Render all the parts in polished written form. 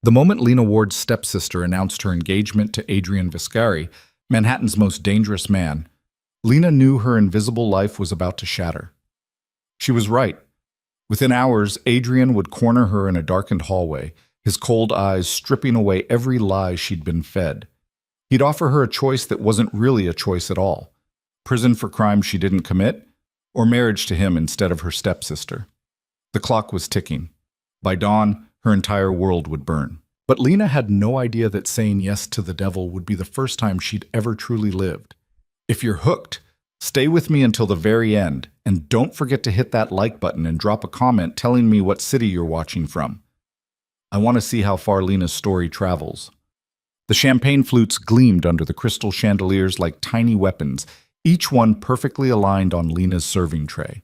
The moment Lena Ward's stepsister announced her engagement to Adrian Viscari, Manhattan's most dangerous man, Lena knew her invisible life was about to shatter. She was right. Within hours, Adrian would corner her in a darkened hallway, his cold eyes stripping away every lie she'd been fed. He'd offer her a choice that wasn't really a choice at all: prison for crimes she didn't commit, or marriage to him instead of her stepsister. The clock was ticking. By dawn, her entire world would burn. But Lena had no idea that saying yes to the devil would be the first time she'd ever truly lived. If you're hooked, stay with me until the very end, and don't forget to hit that like button and drop a comment telling me what city you're watching from. I want to see how far Lena's story travels. The champagne flutes gleamed under the crystal chandeliers like tiny weapons, each one perfectly aligned on Lena's serving tray.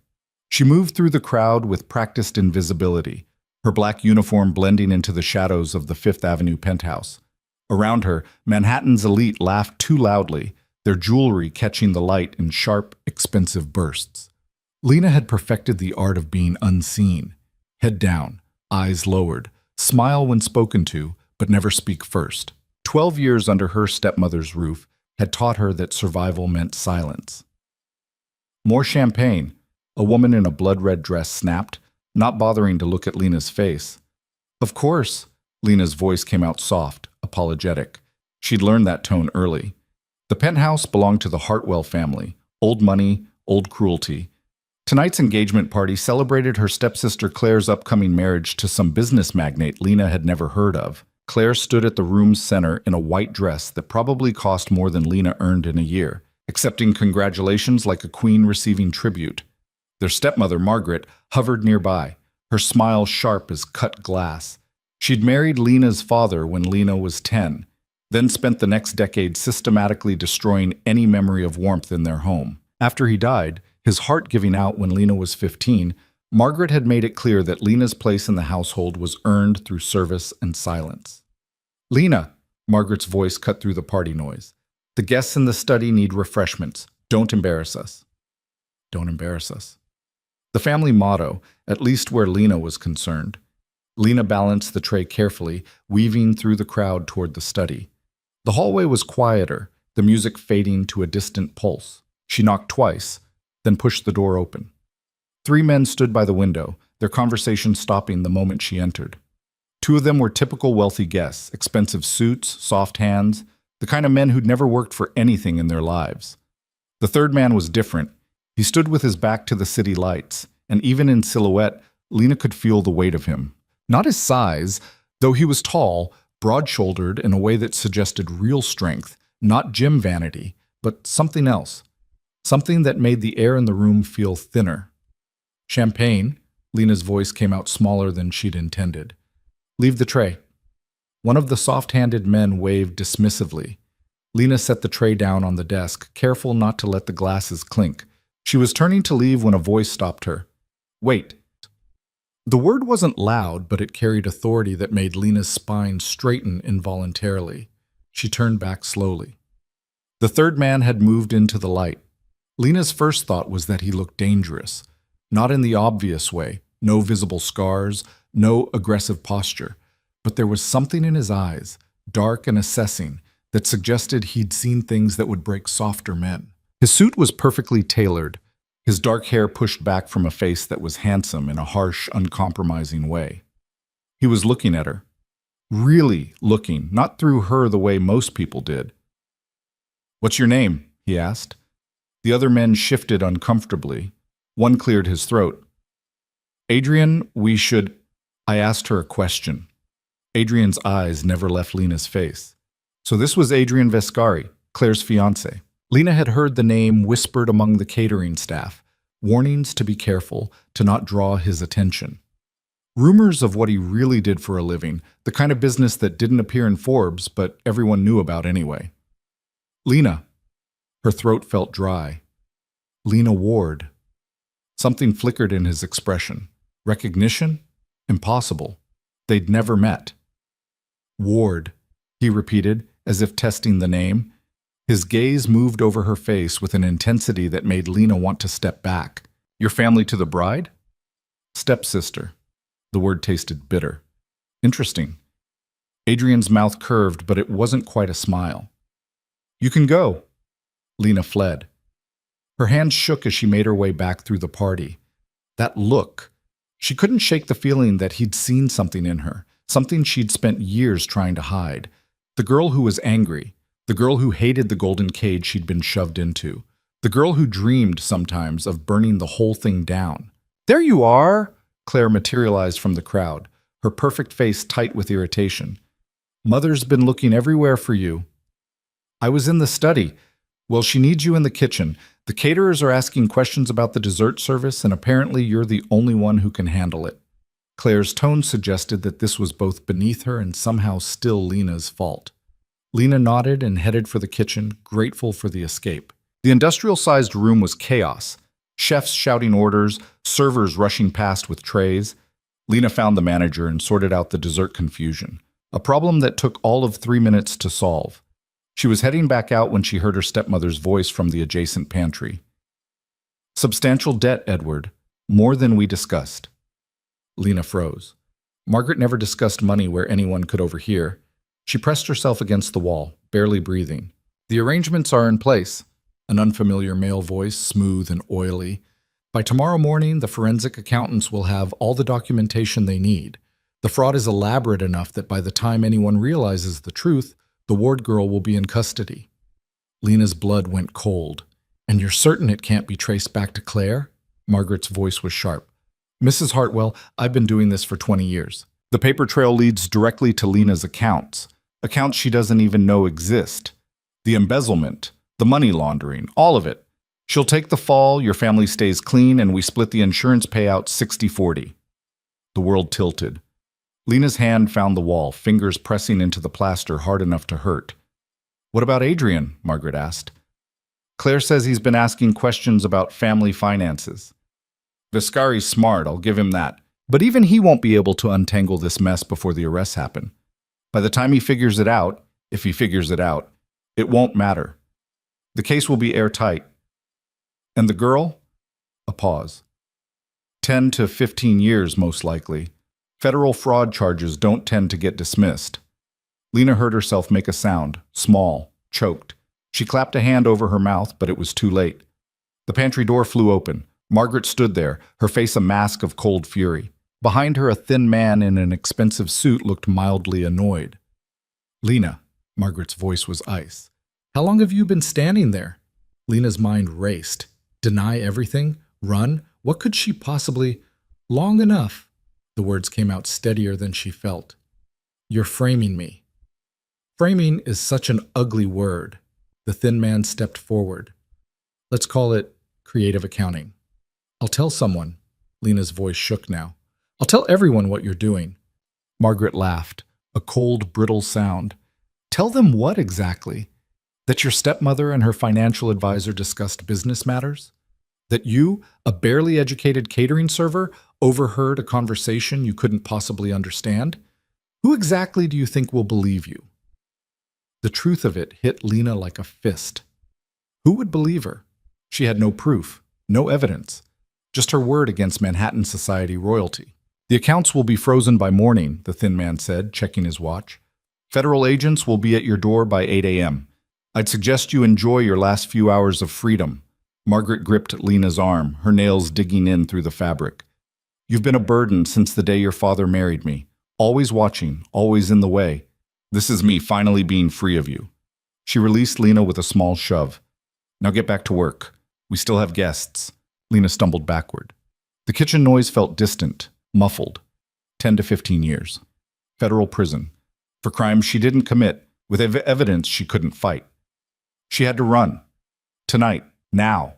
She moved through the crowd with practiced invisibility, her black uniform blending into the shadows of the Fifth Avenue penthouse. Around her, Manhattan's elite laughed too loudly, their jewelry catching the light in sharp, expensive bursts. Lena had perfected the art of being unseen. Head down, eyes lowered, smile when spoken to, but never speak first. 12 years under her stepmother's roof had taught her that survival meant silence. More champagne, a woman in a blood-red dress snapped, not bothering to look at Lena's face. Of course, Lena's voice came out soft, apologetic. She'd learned that tone early. The penthouse belonged to the Hartwell family, old money, old cruelty. Tonight's engagement party celebrated her stepsister Claire's upcoming marriage to some business magnate Lena had never heard of. Claire stood at the room's center in a white dress that probably cost more than Lena earned in a year, accepting congratulations like a queen receiving tribute. Their stepmother, Margaret, hovered nearby, her smile sharp as cut glass. She'd married Lena's father when Lena was 10, then spent the next decade systematically destroying any memory of warmth in their home. After he died, his heart giving out when Lena was 15, Margaret had made it clear that Lena's place in the household was earned through service and silence. "Lena," Margaret's voice cut through the party noise. "The guests in the study need refreshments. Don't embarrass us." Don't embarrass us. The family motto, at least where Lena was concerned. Lena balanced the tray carefully, weaving through the crowd toward the study. The hallway was quieter, the music fading to a distant pulse. She knocked twice, then pushed the door open. 3 men stood by the window, their conversation stopping the moment she entered. 2 of them were typical wealthy guests, expensive suits, soft hands, the kind of men who'd never worked for anything in their lives. The third man was different. He stood with his back to the city lights, and even in silhouette, Lena could feel the weight of him. Not his size, though he was tall, broad-shouldered in a way that suggested real strength, not gym vanity, but something else. Something that made the air in the room feel thinner. "Champagne," Lena's voice came out smaller than she'd intended. "Leave the tray." One of the soft-handed men waved dismissively. Lena set the tray down on the desk, careful not to let the glasses clink. She was turning to leave when a voice stopped her. "Wait." The word wasn't loud, but it carried authority that made Lena's spine straighten involuntarily. She turned back slowly. The third man had moved into the light. Lena's first thought was that he looked dangerous. Not in the obvious way, no visible scars, no aggressive posture. But there was something in his eyes, dark and assessing, that suggested he'd seen things that would break softer men. His suit was perfectly tailored, his dark hair pushed back from a face that was handsome in a harsh, uncompromising way. He was looking at her. Really looking, not through her the way most people did. "What's your name?" he asked. The other men shifted uncomfortably. One cleared his throat. "Adrian, I asked her a question. Adrian's eyes never left Lena's face. So this was Adrian Viscari, Claire's fiancé. Lena had heard the name whispered among the catering staff, warnings to be careful, to not draw his attention. Rumors of what he really did for a living, the kind of business that didn't appear in Forbes, but everyone knew about anyway. "Lena." Her throat felt dry. "Lena Ward." Something flickered in his expression. Recognition? Impossible. They'd never met. "Ward," he repeated, as if testing the name. His gaze moved over her face with an intensity that made Lena want to step back. "Your family to the bride?" "Stepsister." The word tasted bitter. "Interesting." Adrian's mouth curved, but it wasn't quite a smile. You can go. Lena fled. Her hands shook as she made her way back through the party. That look. She couldn't shake the feeling that he'd seen something in her, something she'd spent years trying to hide. The girl who was angry, the girl who hated the golden cage she'd been shoved into, the girl who dreamed sometimes of burning the whole thing down. There you are! Claire materialized from the crowd, her perfect face tight with irritation. Mother's been looking everywhere for you. I was in the study. Well, she needs you in the kitchen. The caterers are asking questions about the dessert service, and apparently you're the only one who can handle it. Claire's tone suggested that this was both beneath her and somehow still Lena's fault. Lena nodded and headed for the kitchen, grateful for the escape. The industrial-sized room was chaos. Chefs shouting orders, servers rushing past with trays. Lena found the manager and sorted out the dessert confusion, a problem that took all of 3 minutes to solve. She was heading back out when she heard her stepmother's voice from the adjacent pantry. Substantial debt, Edward. More than we discussed. Lena froze. Margaret never discussed money where anyone could overhear. She pressed herself against the wall, barely breathing. The arrangements are in place. An unfamiliar male voice, smooth and oily. By tomorrow morning, the forensic accountants will have all the documentation they need. The fraud is elaborate enough that by the time anyone realizes the truth, the ward girl will be in custody. Lena's blood went cold. And you're certain it can't be traced back to Claire? Margaret's voice was sharp. Mrs. Hartwell, I've been doing this for 20 years. The paper trail leads directly to Lena's accounts she doesn't even know exist. The embezzlement, the money laundering, all of it. She'll take the fall, your family stays clean, and we split the insurance payout 60-40. The world tilted. Lena's hand found the wall, fingers pressing into the plaster hard enough to hurt. What about Adrian? Margaret asked. Claire says he's been asking questions about family finances. Viscari's smart, I'll give him that. But even he won't be able to untangle this mess before the arrests happen. By the time he figures it out, if he figures it out, it won't matter. The case will be airtight. And the girl? A pause. 10 to 15 years, most likely. Federal fraud charges don't tend to get dismissed. Lena heard herself make a sound, small, choked. She clapped a hand over her mouth, but it was too late. The pantry door flew open. Margaret stood there, her face a mask of cold fury. Behind her, a thin man in an expensive suit looked mildly annoyed. Lena, Margaret's voice was ice. How long have you been standing there? Lena's mind raced. Deny everything? Run? What could she possibly... Long enough. The words came out steadier than she felt. You're framing me. Framing is such an ugly word. The thin man stepped forward. Let's call it creative accounting. I'll tell someone. Lena's voice shook now. I'll tell everyone what you're doing. Margaret laughed, a cold, brittle sound. Tell them what exactly? That your stepmother and her financial advisor discussed business matters? That you, a barely educated catering server, overheard a conversation you couldn't possibly understand? Who exactly do you think will believe you? The truth of it hit Lena like a fist. Who would believe her? She had no proof, no evidence, just her word against Manhattan society royalty. The accounts will be frozen by morning, the thin man said, checking his watch. Federal agents will be at your door by 8 a.m. I'd suggest you enjoy your last few hours of freedom. Margaret gripped Lena's arm, her nails digging in through the fabric. You've been a burden since the day your father married me. Always watching, always in the way. This is me finally being free of you. She released Lena with a small shove. Now get back to work. We still have guests. Lena stumbled backward. The kitchen noise felt distant, muffled. 10 to 15 years. Federal prison. For crimes she didn't commit, with evidence she couldn't fight. She had to run. Tonight. Now.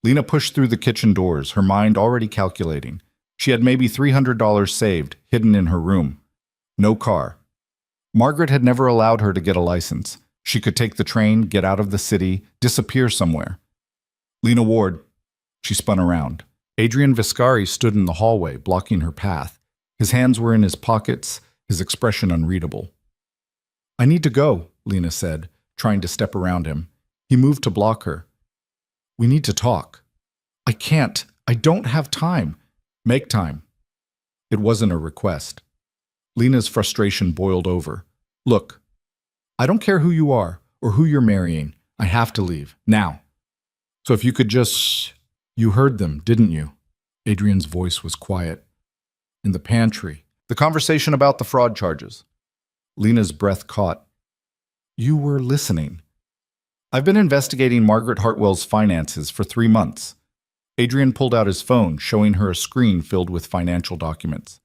Lena pushed through the kitchen doors, her mind already calculating. She had maybe $300 saved, hidden in her room. No car. Margaret had never allowed her to get a license. She could take the train, get out of the city, disappear somewhere. Lena Ward. She spun around. Adrian Viscari stood in the hallway, blocking her path. His hands were in his pockets, his expression unreadable. I need to go, Lena said, trying to step around him. He moved to block her. We need to talk. I can't. I don't have time. Make time. It wasn't a request. Lena's frustration boiled over. Look, I don't care who you are or who you're marrying. I have to leave. Now. So if you could just... You heard them, didn't you? Adrian's voice was quiet. In the pantry. The conversation about the fraud charges. Lena's breath caught. You were listening. I've been investigating Margaret Hartwell's finances for 3 months. Adrian pulled out his phone, showing her a screen filled with financial documents.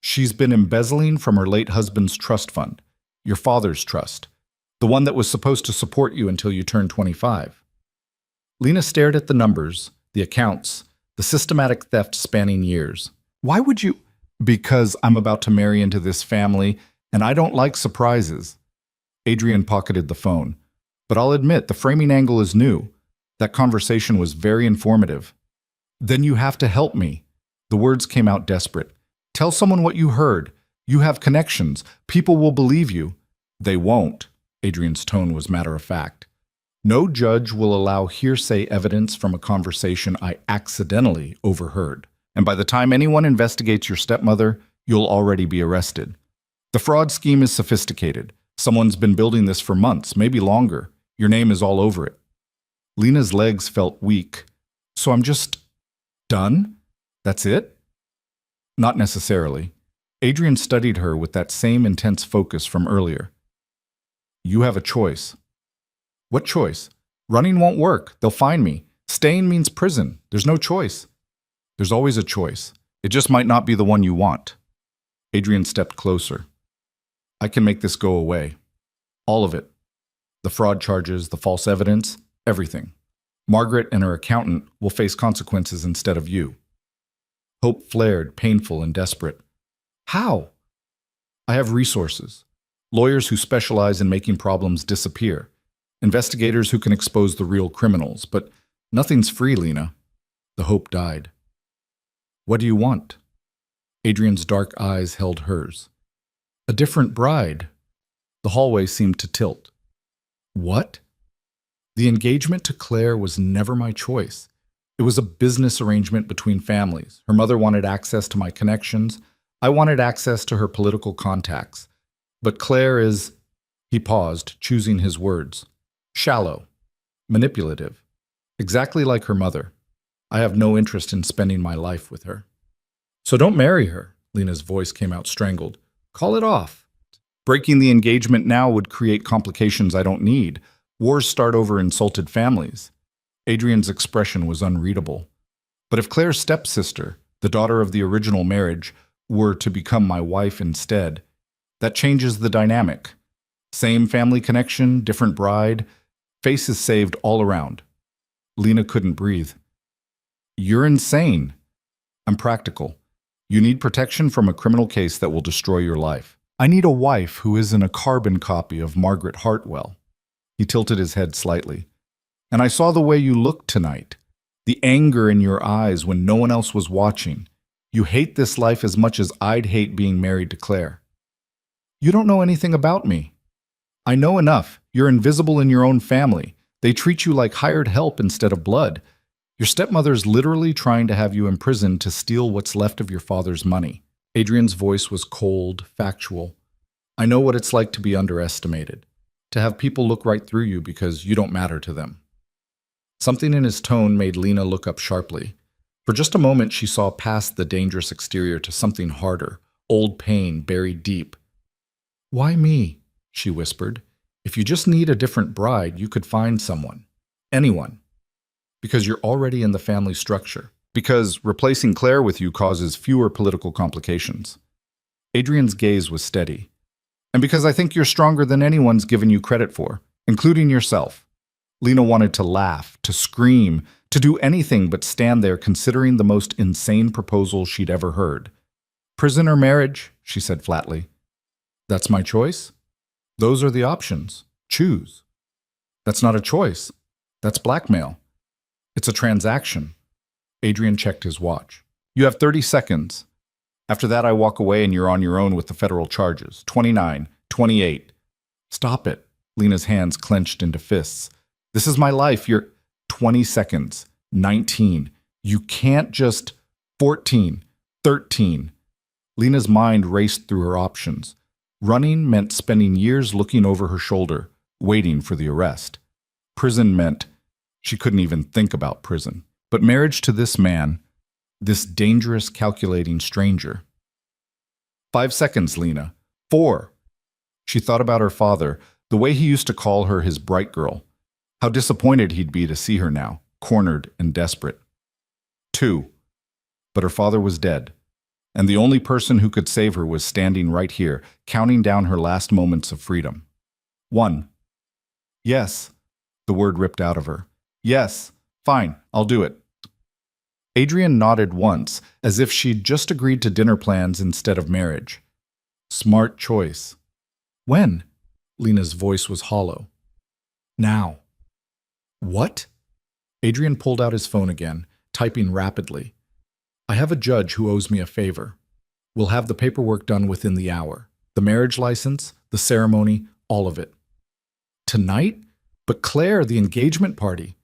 She's been embezzling from her late husband's trust fund, your father's trust, the one that was supposed to support you until you turned 25. Lena stared at the numbers, the accounts, the systematic theft spanning years. Why would you? Because I'm about to marry into this family, and I don't like surprises. Adrian pocketed the phone. But I'll admit, the framing angle is new. That conversation was very informative. Then you have to help me. The words came out desperate. Tell someone what you heard. You have connections. People will believe you. They won't. Adrian's tone was matter-of-fact. No judge will allow hearsay evidence from a conversation I accidentally overheard. And by the time anyone investigates your stepmother, you'll already be arrested. The fraud scheme is sophisticated. Someone's been building this for months, maybe longer. Your name is all over it. Lena's legs felt weak. So I'm just... done? That's it? Not necessarily. Adrian studied her with that same intense focus from earlier. You have a choice. What choice? Running won't work. They'll find me. Staying means prison. There's no choice. There's always a choice. It just might not be the one you want. Adrian stepped closer. I can make this go away. All of it. The fraud charges, the false evidence, everything. Margaret and her accountant will face consequences instead of you. Hope flared, painful and desperate. How? I have resources. Lawyers who specialize in making problems disappear. Investigators who can expose the real criminals. But nothing's free, Lena. The hope died. What do you want? Adrian's dark eyes held hers. A different bride. The hallway seemed to tilt. What? The engagement to Claire was never my choice. It was a business arrangement between families. Her mother wanted access to my connections. I wanted access to her political contacts. But Claire is... He paused, choosing his words. Shallow. Manipulative. Exactly like her mother. I have no interest in spending my life with her. So don't marry her. Lena's voice came out strangled. Call it off. Breaking the engagement now would create complications I don't need. Wars start over insulted families. Adrian's expression was unreadable. But if Claire's stepsister, the daughter of the original marriage, were to become my wife instead, that changes the dynamic. Same family connection, different bride, faces saved all around. Lena couldn't breathe. You're insane. I'm practical. You need protection from a criminal case that will destroy your life. I need a wife who isn't a carbon copy of Margaret Hartwell. He tilted his head slightly. And I saw the way you looked tonight. The anger in your eyes when no one else was watching. You hate this life as much as I'd hate being married to Claire. You don't know anything about me. I know enough. You're invisible in your own family. They treat you like hired help instead of blood. Your stepmother's literally trying to have you imprisoned to steal what's left of your father's money. Adrian's voice was cold, factual. I know what it's like to be underestimated, to have people look right through you because you don't matter to them. Something in his tone made Lena look up sharply. For just a moment, she saw past the dangerous exterior to something harder, old pain buried deep. Why me? She whispered. If you just need a different bride, you could find someone. Anyone. Because you're already in the family structure. Because replacing Claire with you causes fewer political complications. Adrian's gaze was steady. And because I think you're stronger than anyone's given you credit for, including yourself. Lena wanted to laugh, to scream, to do anything but stand there considering the most insane proposal she'd ever heard. Prison or marriage, she said flatly. That's my choice? Those are the options. Choose. That's not a choice. That's blackmail. It's a transaction. Adrian checked his watch. You have 30 seconds. After that, I walk away and you're on your own with the federal charges. 29, 28. Stop it. Lena's hands clenched into fists. This is my life. You're 20 seconds. 19. You can't just... 14, 13. Lena's mind raced through her options. Running meant spending years looking over her shoulder, waiting for the arrest. Prison meant she couldn't even think about prison. But marriage to this man, this dangerous, calculating stranger. 5 seconds, Lena. 4. She thought about her father, the way he used to call her his bright girl. How disappointed he'd be to see her now, cornered and desperate. 2. But her father was dead, and the only person who could save her was standing right here, counting down her last moments of freedom. 1. Yes, the word ripped out of her. Yes, fine, I'll do it. Adrian nodded once, as if she'd just agreed to dinner plans instead of marriage. Smart choice. When? Lena's voice was hollow. Now. What? Adrian pulled out his phone again, typing rapidly. I have a judge who owes me a favor. We'll have the paperwork done within the hour. The marriage license, the ceremony, all of it. Tonight? But Claire, the engagement party,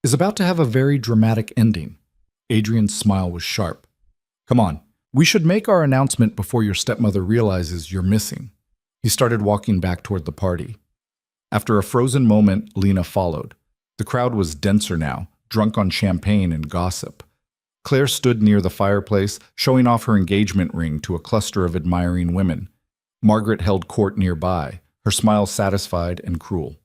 is about to have a very dramatic ending. Adrian's smile was sharp. Come on, we should make our announcement before your stepmother realizes you're missing. He started walking back toward the party. After a frozen moment, Lena followed. The crowd was denser now, drunk on champagne and gossip. Claire stood near the fireplace, showing off her engagement ring to a cluster of admiring women. Margaret held court nearby, her smile satisfied and cruel.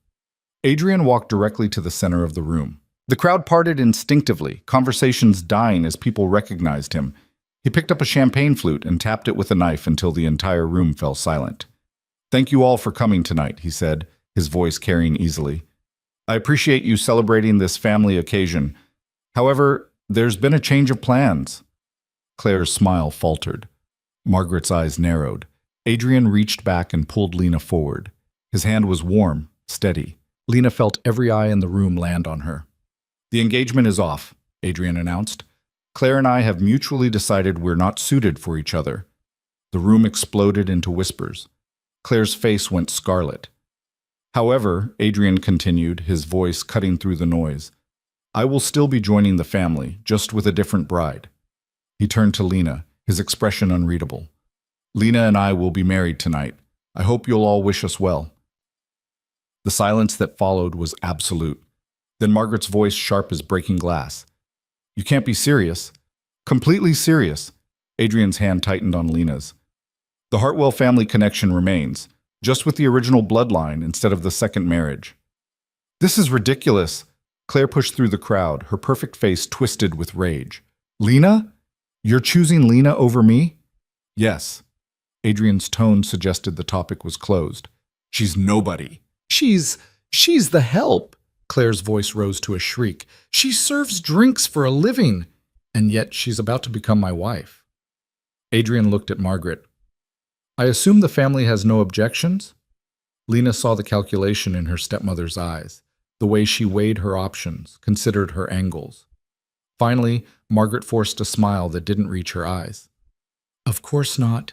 Adrian walked directly to the center of the room. The crowd parted instinctively, conversations dying as people recognized him. He picked up a champagne flute and tapped it with a knife until the entire room fell silent. Thank you all for coming tonight, he said, his voice carrying easily. I appreciate you celebrating this family occasion. However, there's been a change of plans. Claire's smile faltered. Margaret's eyes narrowed. Adrian reached back and pulled Lena forward. His hand was warm, steady. Lena felt every eye in the room land on her. The engagement is off, Adrian announced. Claire and I have mutually decided we're not suited for each other. The room exploded into whispers. Claire's face went scarlet. However, Adrian continued, his voice cutting through the noise, I will still be joining the family, just with a different bride. He turned to Lena, his expression unreadable. Lena and I will be married tonight. I hope you'll all wish us well. The silence that followed was absolute. Then Margaret's voice sharp as breaking glass. You can't be serious. Completely serious. Adrian's hand tightened on Lena's. The Hartwell family connection remains, just with the original bloodline instead of the second marriage. This is ridiculous. Claire pushed through the crowd, her perfect face twisted with rage. Lena? You're choosing Lena over me? Yes. Adrian's tone suggested the topic was closed. She's nobody. She's the help. Claire's voice rose to a shriek. She serves drinks for a living, and yet she's about to become my wife. Adrian looked at Margaret. I assume the family has no objections? Lena saw the calculation in her stepmother's eyes, the way she weighed her options, considered her angles. Finally, Margaret forced a smile that didn't reach her eyes. Of course not.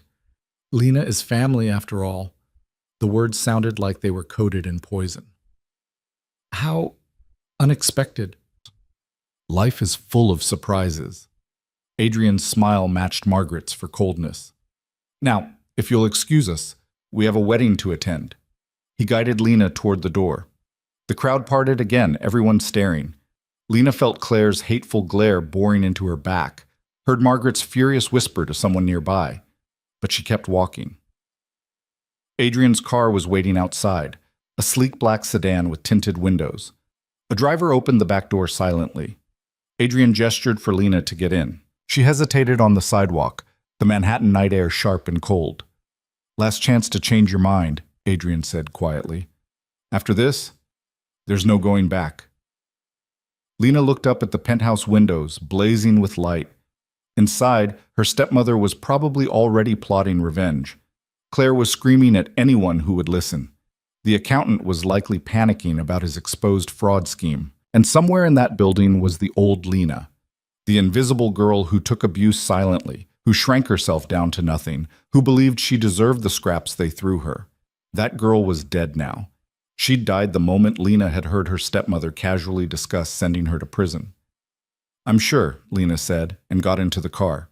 Lena is family after all. The words sounded like they were coated in poison. How unexpected. Life is full of surprises. Adrian's smile matched Margaret's for coldness. Now, if you'll excuse us, we have a wedding to attend. He guided Lena toward the door. The crowd parted again, everyone staring. Lena felt Claire's hateful glare boring into her back, heard Margaret's furious whisper to someone nearby, but she kept walking. Adrian's car was waiting outside. A sleek black sedan with tinted windows. A driver opened the back door silently. Adrian gestured for Lena to get in. She hesitated on the sidewalk, the Manhattan night air sharp and cold. Last chance to change your mind, Adrian said quietly. After this, there's no going back. Lena looked up at the penthouse windows, blazing with light. Inside, her stepmother was probably already plotting revenge. Claire was screaming at anyone who would listen. The accountant was likely panicking about his exposed fraud scheme. And somewhere in that building was the old Lena, the invisible girl who took abuse silently, who shrank herself down to nothing, who believed she deserved the scraps they threw her. That girl was dead now. She'd died the moment Lena had heard her stepmother casually discuss sending her to prison. I'm sure, Lena said, and got into the car.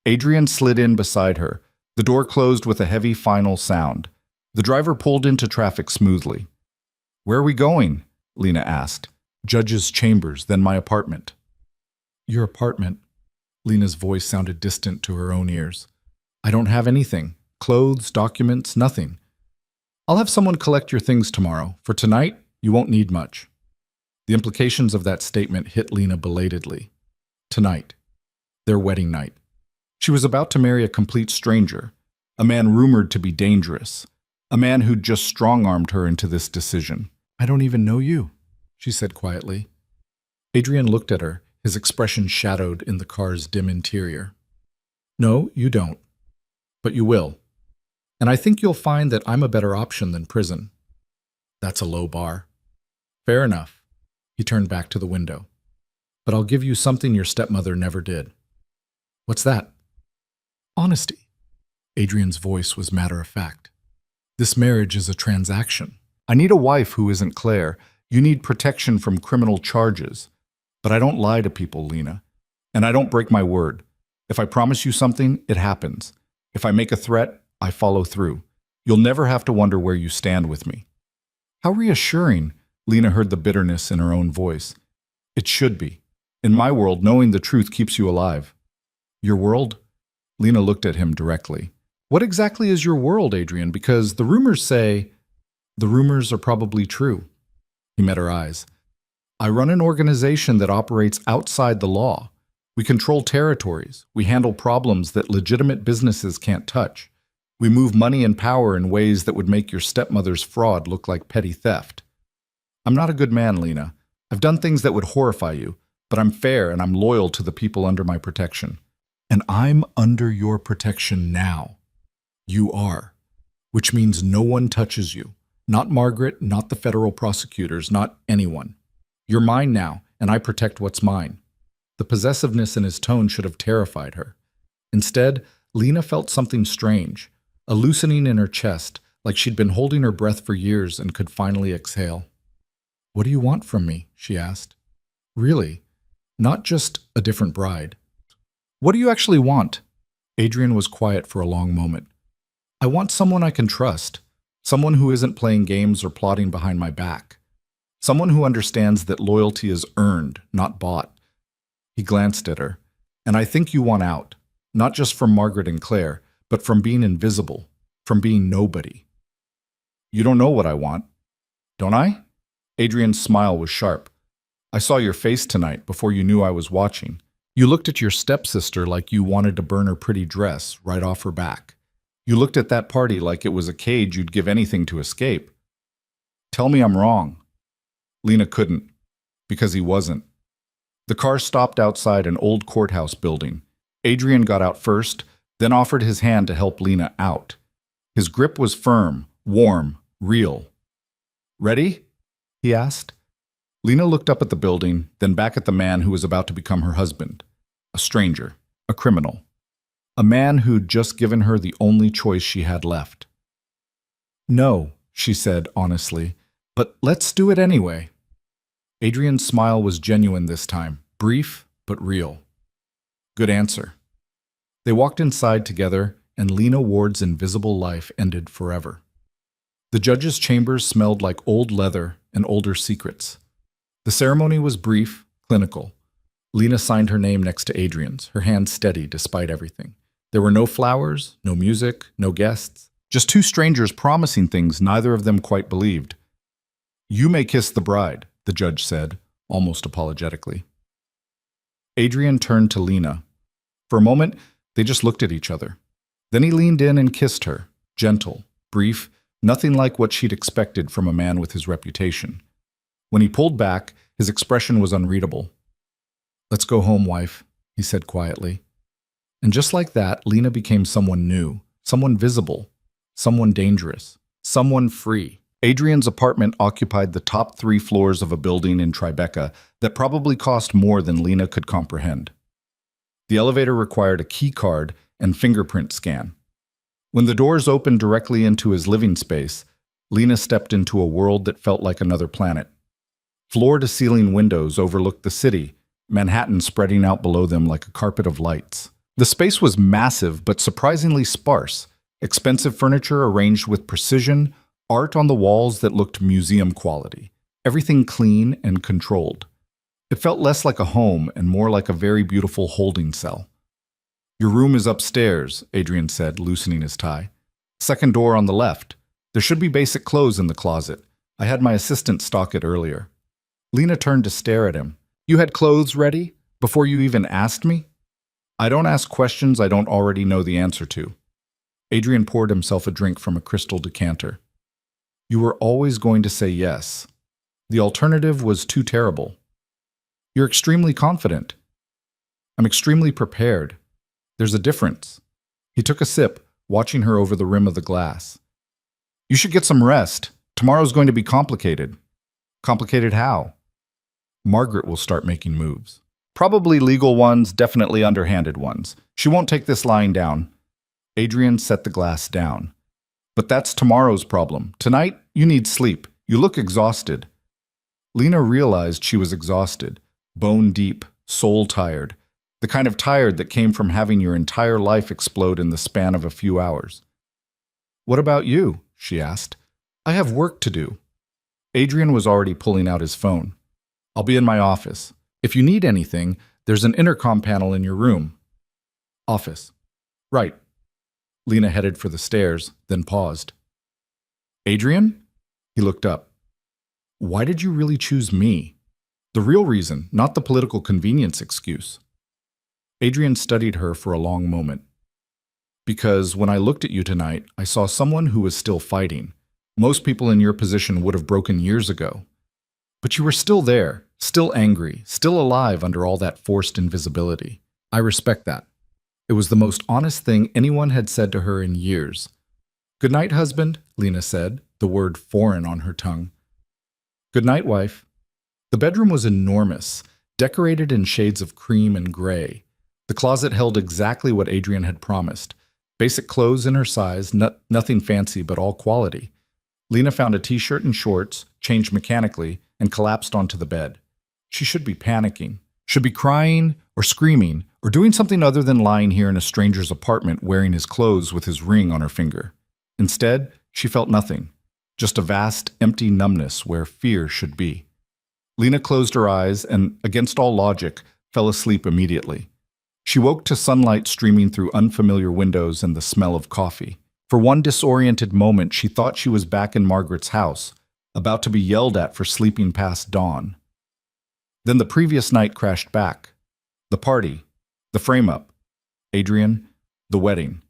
Adrian slid in beside her. The door closed with a heavy final sound. The driver pulled into traffic smoothly. "Where are we going?" Lena asked. "Judge's chambers, then my apartment." "Your apartment?" Lena's voice sounded distant to her own ears. "I don't have anything. Clothes, documents, nothing. I'll have someone collect your things tomorrow. For tonight, you won't need much." The implications of that statement hit Lena belatedly. Tonight. Their wedding night. She was about to marry a complete stranger, a man rumored to be dangerous, a man who'd just strong-armed her into this decision. "I don't even know you," she said quietly. Adrian looked at her, his expression shadowed in the car's dim interior. "No, you don't. But you will. And I think you'll find that I'm a better option than prison." "That's a low bar." "Fair enough." He turned back to the window. "But I'll give you something your stepmother never did." "What's that?" "Honesty." Adrian's voice was matter-of-fact. "This marriage is a transaction. I need a wife who isn't Claire. You need protection from criminal charges. But I don't lie to people, Lena. And I don't break my word. If I promise you something, it happens. If I make a threat, I follow through. You'll never have to wonder where you stand with me." How reassuring, Lena heard the bitterness in her own voice. "It should be. In my world, knowing the truth keeps you alive." "Your world?" Lena looked at him directly. "What exactly is your world, Adrian? Because the rumors say—" "The rumors are probably true." He met her eyes. "I run an organization that operates outside the law. We control territories. We handle problems that legitimate businesses can't touch. We move money and power in ways that would make your stepmother's fraud look like petty theft. I'm not a good man, Lena. I've done things that would horrify you, but I'm fair and I'm loyal to the people under my protection. And I'm under your protection now. You are. Which means no one touches you. Not Margaret, not the federal prosecutors, not anyone. You're mine now, and I protect what's mine." The possessiveness in his tone should have terrified her. Instead, Lena felt something strange, a loosening in her chest, like she'd been holding her breath for years and could finally exhale. "What do you want from me?" she asked. "Really? Not just a different bride. What do you actually want?" Adrian was quiet for a long moment. "I want someone I can trust, someone who isn't playing games or plotting behind my back, someone who understands that loyalty is earned, not bought." He glanced at her. "And I think you want out, not just from Margaret and Claire, but from being invisible, from being nobody." "You don't know what I want, don't I?" Adrian's smile was sharp. "I saw your face tonight before you knew I was watching. You looked at your stepsister like you wanted to burn her pretty dress right off her back. You looked at that party like it was a cage you'd give anything to escape. Tell me I'm wrong." Lena couldn't, because he wasn't. The car stopped outside an old courthouse building. Adrian got out first, then offered his hand to help Lena out. His grip was firm, warm, real. "Ready?" he asked. Lena looked up at the building, then back at the man who was about to become her husband. A stranger, a criminal. A man who'd just given her the only choice she had left. "No," she said honestly, "but let's do it anyway." Adrian's smile was genuine this time, brief but real. "Good answer." They walked inside together, and Lena Ward's invisible life ended forever. The judge's chambers smelled like old leather and older secrets. The ceremony was brief, clinical. Lena signed her name next to Adrian's, her hand steady despite everything. There were no flowers, no music, no guests. Just two strangers promising things neither of them quite believed. "You may kiss the bride," the judge said, almost apologetically. Adrian turned to Lena. For a moment, they just looked at each other. Then he leaned in and kissed her, gentle, brief, nothing like what she'd expected from a man with his reputation. When he pulled back, his expression was unreadable. "Let's go home, wife," he said quietly. And just like that, Lena became someone new, someone visible, someone dangerous, someone free. Adrian's apartment occupied the top 3 floors of a building in Tribeca that probably cost more than Lena could comprehend. The elevator required a key card and fingerprint scan. When the doors opened directly into his living space, Lena stepped into a world that felt like another planet. Floor-to-ceiling windows overlooked the city, Manhattan spreading out below them like a carpet of lights. The space was massive but surprisingly sparse. Expensive furniture arranged with precision, art on the walls that looked museum quality. Everything clean and controlled. It felt less like a home and more like a very beautiful holding cell. "Your room is upstairs," Adrian said, loosening his tie. "Second door on the left. There should be basic clothes in the closet. I had my assistant stock it earlier." Lena turned to stare at him. "You had clothes ready? Before you even asked me?" "I don't ask questions I don't already know the answer to." Adrian poured himself a drink from a crystal decanter. "You were always going to say yes. The alternative was too terrible." "You're extremely confident." "I'm extremely prepared. There's a difference." He took a sip, watching her over the rim of the glass. "You should get some rest. Tomorrow's going to be complicated." "Complicated how?" "Margaret will start making moves. Probably legal ones, definitely underhanded ones. She won't take this lying down." Adrian set the glass down. "But that's tomorrow's problem. Tonight, you need sleep. You look exhausted." Lena realized she was exhausted, bone deep, soul tired, the kind of tired that came from having your entire life explode in the span of a few hours. "What about you?" she asked. "I have work to do." Adrian was already pulling out his phone. "I'll be in my office. If you need anything, there's an intercom panel in your room." "Office. Right." Lena headed for the stairs, then paused. "Adrian?" He looked up. "Why did you really choose me? The real reason, not the political convenience excuse." Adrian studied her for a long moment. "Because when I looked at you tonight, I saw someone who was still fighting. Most people in your position would have broken years ago. But you were still there, still angry, still alive under all that forced invisibility. I respect that." It was the most honest thing anyone had said to her in years. "Good night, husband," Lena said, the word foreign on her tongue. "Good night, wife." The bedroom was enormous, decorated in shades of cream and gray. The closet held exactly what Adrian had promised. Basic clothes in her size, nothing fancy but all quality. Lena found a t-shirt and shorts, changed mechanically, and collapsed onto the bed. She should be panicking, should be crying or screaming, or doing something other than lying here in a stranger's apartment wearing his clothes with his ring on her finger. Instead, she felt nothing, just a vast, empty numbness where fear should be. Lena closed her eyes and, against all logic, fell asleep immediately. She woke to sunlight streaming through unfamiliar windows and the smell of coffee. For one disoriented moment, she thought she was back in Margaret's house, about to be yelled at for sleeping past dawn. Then the previous night crashed back. The party, the frame-up, Adrian, the wedding.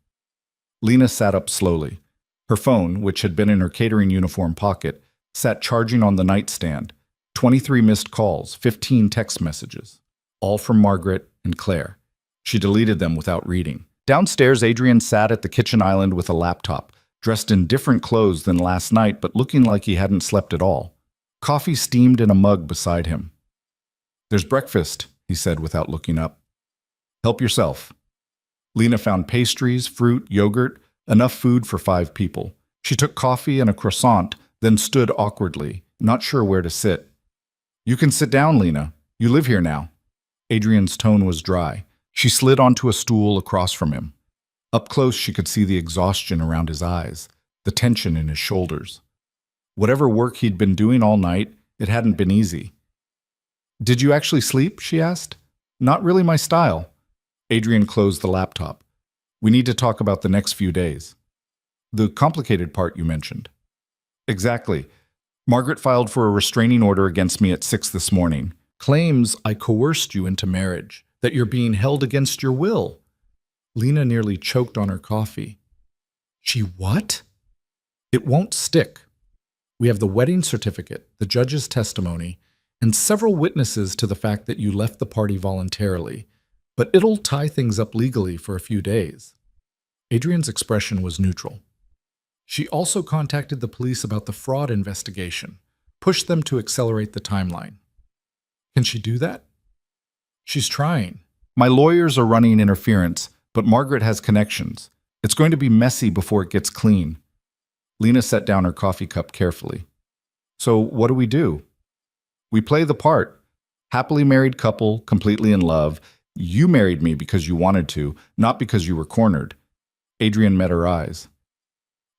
Lena sat up slowly. Her phone, which had been in her catering uniform pocket, sat charging on the nightstand. 23 missed calls, 15 text messages, all from Margaret and Claire. She deleted them without reading. Downstairs, Adrian sat at the kitchen island with a laptop, dressed in different clothes than last night but looking like he hadn't slept at all. Coffee steamed in a mug beside him. "There's breakfast," he said without looking up. "Help yourself." Lena found pastries, fruit, yogurt, enough food for 5 people. She took coffee and a croissant, then stood awkwardly, not sure where to sit. "You can sit down, Lena. You live here now." Adrian's tone was dry. She slid onto a stool across from him. Up close, she could see the exhaustion around his eyes, the tension in his shoulders. Whatever work he'd been doing all night, it hadn't been easy. "Did you actually sleep?" she asked. "Not really my style." Adrian closed the laptop. "We need to talk about the next few days." "The complicated part you mentioned." "Exactly. Margaret filed for a restraining order against me at 6 this morning. Claims I coerced you into marriage, that you're being held against your will." Lena nearly choked on her coffee. "She what?" "It won't stick. We have the wedding certificate, the judge's testimony, and several witnesses to the fact that you left the party voluntarily, but it'll tie things up legally for a few days." Adrian's expression was neutral. She also contacted the police about the fraud investigation, pushed them to accelerate the timeline. Can she do that? "She's trying. My lawyers are running interference, but Margaret has connections. It's going to be messy before it gets clean." Lena set down her coffee cup carefully. "So what do? We play the part. Happily married couple, completely in love, You married me because you wanted to, not because you were cornered. Adrian met her eyes.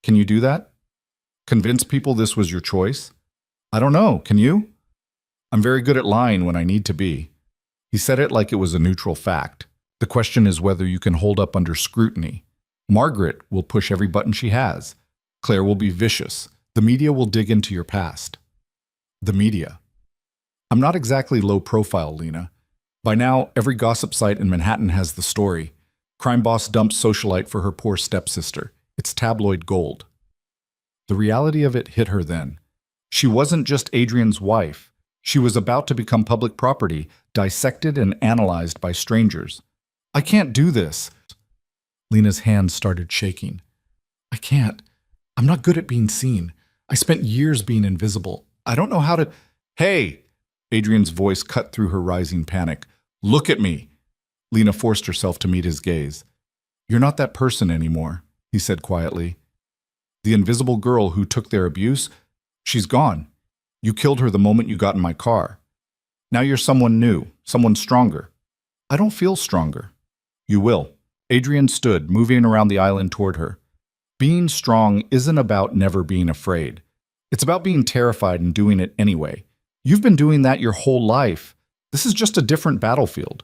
Can you do that? Convince people this was your choice? I don't know, can you? I'm very good at lying when I need to be. He said it like it was a neutral fact. The question is whether you can hold up under scrutiny. Margaret will push every button she has. Claire will be vicious. The media will dig into your past. The media. I'm not exactly low profile, Lena. By now, every gossip site in Manhattan has the story. Crime boss dumps socialite for her poor stepsister. It's tabloid gold. The reality of it hit her then. She wasn't just Adrian's wife. She was about to become public property, dissected and analyzed by strangers. I can't do this. Lena's hands started shaking. I can't. I'm not good at being seen. I spent years being invisible. I don't know how to... Hey! Adrian's voice cut through her rising panic. Look at me! Lena forced herself to meet his gaze. You're not that person anymore, he said quietly. The invisible girl who took their abuse, she's gone. You killed her the moment you got in my car. Now you're someone new, someone stronger. I don't feel stronger. You will. Adrian stood, moving around the island toward her. Being strong isn't about never being afraid. It's about being terrified and doing it anyway. You've been doing that your whole life. This is just a different battlefield.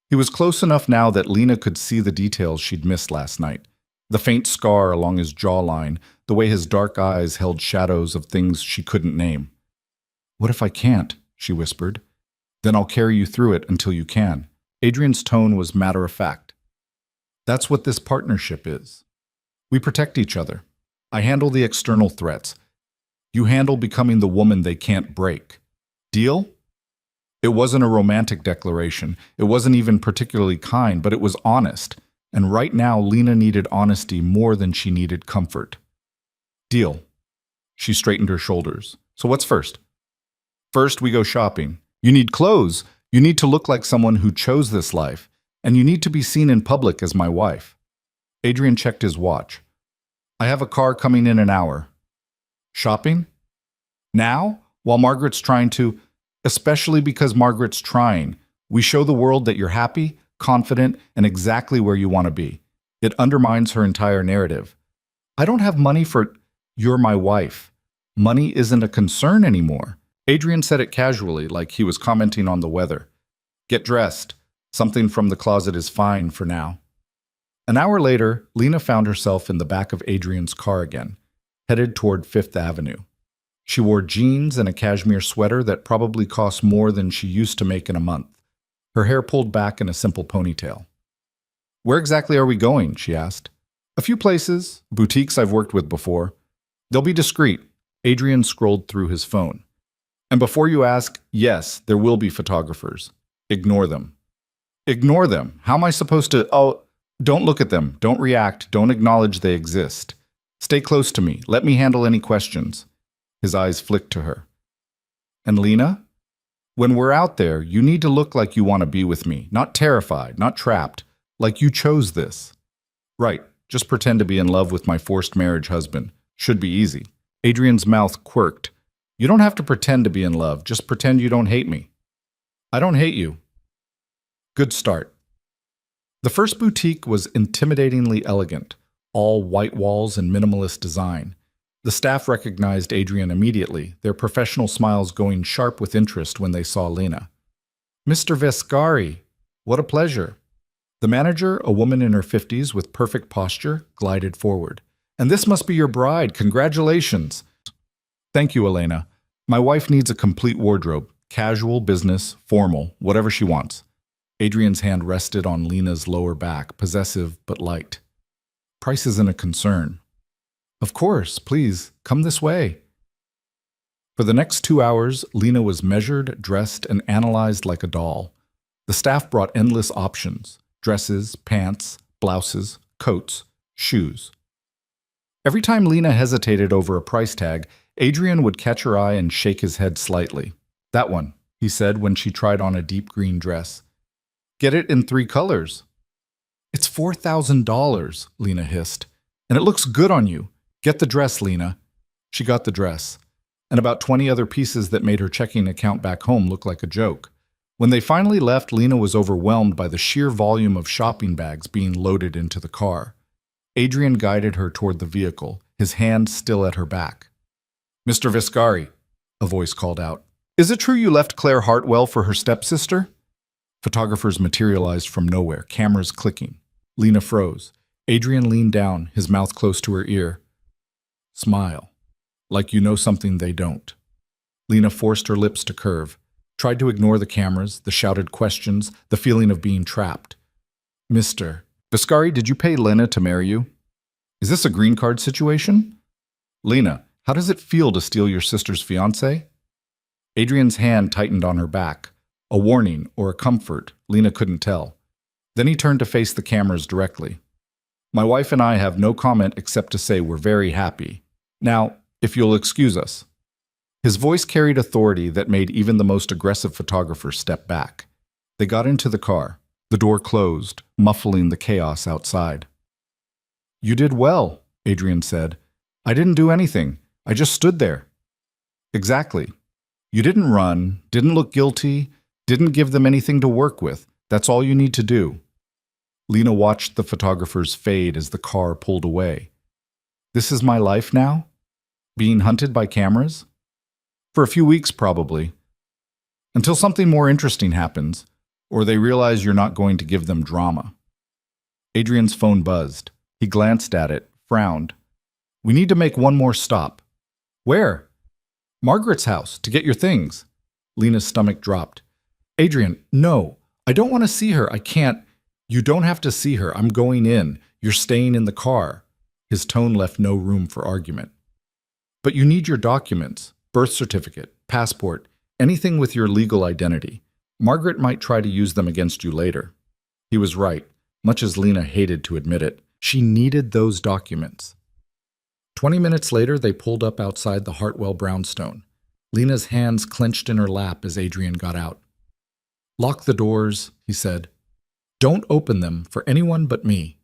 He was close enough now that Lena could see the details she'd missed last night. The faint scar along his jawline, the way his dark eyes held shadows of things she couldn't name. What if I can't? She whispered. Then I'll carry you through it until you can. Adrian's tone was matter-of-fact. That's what this partnership is. We protect each other. I handle the external threats. You handle becoming the woman they can't break. Deal? It wasn't a romantic declaration. It wasn't even particularly kind, but it was honest. And right now, Lena needed honesty more than she needed comfort. Deal. She straightened her shoulders. So what's first? First, we go shopping. You need clothes. You need to look like someone who chose this life. And you need to be seen in public as my wife. Adrian checked his watch. I have a car coming in an hour. Shopping? Now? While Margaret's trying to... Especially because Margaret's trying. We show the world that you're happy, confident, and exactly where you want to be. It undermines her entire narrative. I don't have money for... You're my wife. Money isn't a concern anymore. Adrian said it casually, like he was commenting on the weather. Get dressed. Something from the closet is fine for now. An hour later, Lena found herself in the back of Adrian's car again, headed toward Fifth Avenue. She wore jeans and a cashmere sweater that probably cost more than she used to make in a month. Her hair pulled back in a simple ponytail. Where exactly are we going? She asked. A few places, boutiques I've worked with before. They'll be discreet. Adrian scrolled through his phone. And before you ask, yes, there will be photographers. Ignore them. Ignore them? How am I supposed to... Oh, don't look at them. Don't react. Don't acknowledge they exist. Stay close to me. Let me handle any questions. His eyes flicked to her. And Lena? When we're out there, you need to look like you want to be with me. Not terrified, not trapped. Like you chose this. Right. Just pretend to be in love with my forced marriage husband. Should be easy. Adrian's mouth quirked. You don't have to pretend to be in love. Just pretend you don't hate me. I don't hate you. Good start. The first boutique was intimidatingly elegant, all white walls and minimalist design. The staff recognized Adrian immediately, their professional smiles going sharp with interest when they saw Lena. Mr. Vescari, what a pleasure. The manager, a woman in her 50s with perfect posture, glided forward. And this must be your bride. Congratulations. Thank you, Elena. My wife needs a complete wardrobe. Casual, business, formal, whatever she wants. Adrian's hand rested on Lena's lower back, possessive but light. Price isn't a concern. Of course, please, come this way. For the next 2 hours, Lena was measured, dressed, and analyzed like a doll. The staff brought endless options: dresses, pants, blouses, coats, shoes. Every time Lena hesitated over a price tag, Adrian would catch her eye and shake his head slightly. That one, he said when she tried on a deep green dress. Get it in 3 colors. It's $4,000, Lena hissed. And it looks good on you. Get the dress, Lena. She got the dress. And about 20 other pieces that made her checking account back home look like a joke. When they finally left, Lena was overwhelmed by the sheer volume of shopping bags being loaded into the car. Adrian guided her toward the vehicle, his hand still at her back. "Mr. Viscari," a voice called out. "Is it true you left Claire Hartwell for her stepsister?" Photographers materialized from nowhere, cameras clicking. Lena froze. Adrian leaned down, his mouth close to her ear. "Smile. Like you know something they don't." Lena forced her lips to curve, tried to ignore the cameras, the shouted questions, the feeling of being trapped. "Mr. Viscari, did you pay Lena to marry you? Is this a green card situation? Lena, how does it feel to steal your sister's fiancé?" Adrian's hand tightened on her back. A warning or a comfort, Lena couldn't tell. Then he turned to face the cameras directly. "My wife and I have no comment except to say we're very happy. Now, if you'll excuse us." His voice carried authority that made even the most aggressive photographer step back. They got into the car. The door closed, muffling the chaos outside. "You did well," Adrian said. "I didn't do anything. I just stood there." "Exactly. You didn't run, didn't look guilty, didn't give them anything to work with. That's all you need to do." Lena watched the photographers fade as the car pulled away. "This is my life now? Being hunted by cameras? For a few weeks, probably. Until something more interesting happens, or they realize you're not going to give them drama." Adrian's phone buzzed. He glanced at it, frowned. "We need to make one more stop." "Where?" "Margaret's house, to get your things." Lena's stomach dropped. "Adrian, no. I don't want to see her. I can't. You don't have to see her. I'm going in. You're staying in the car." His tone left no room for argument. "But you need your documents, birth certificate, passport, anything with your legal identity. Margaret might try to use them against you later." He was right, much as Lena hated to admit it. She needed those documents. 20 minutes later, they pulled up outside the Hartwell brownstone. Lena's hands clenched in her lap as Adrian got out. "Lock the doors," he said. "Don't open them for anyone but me."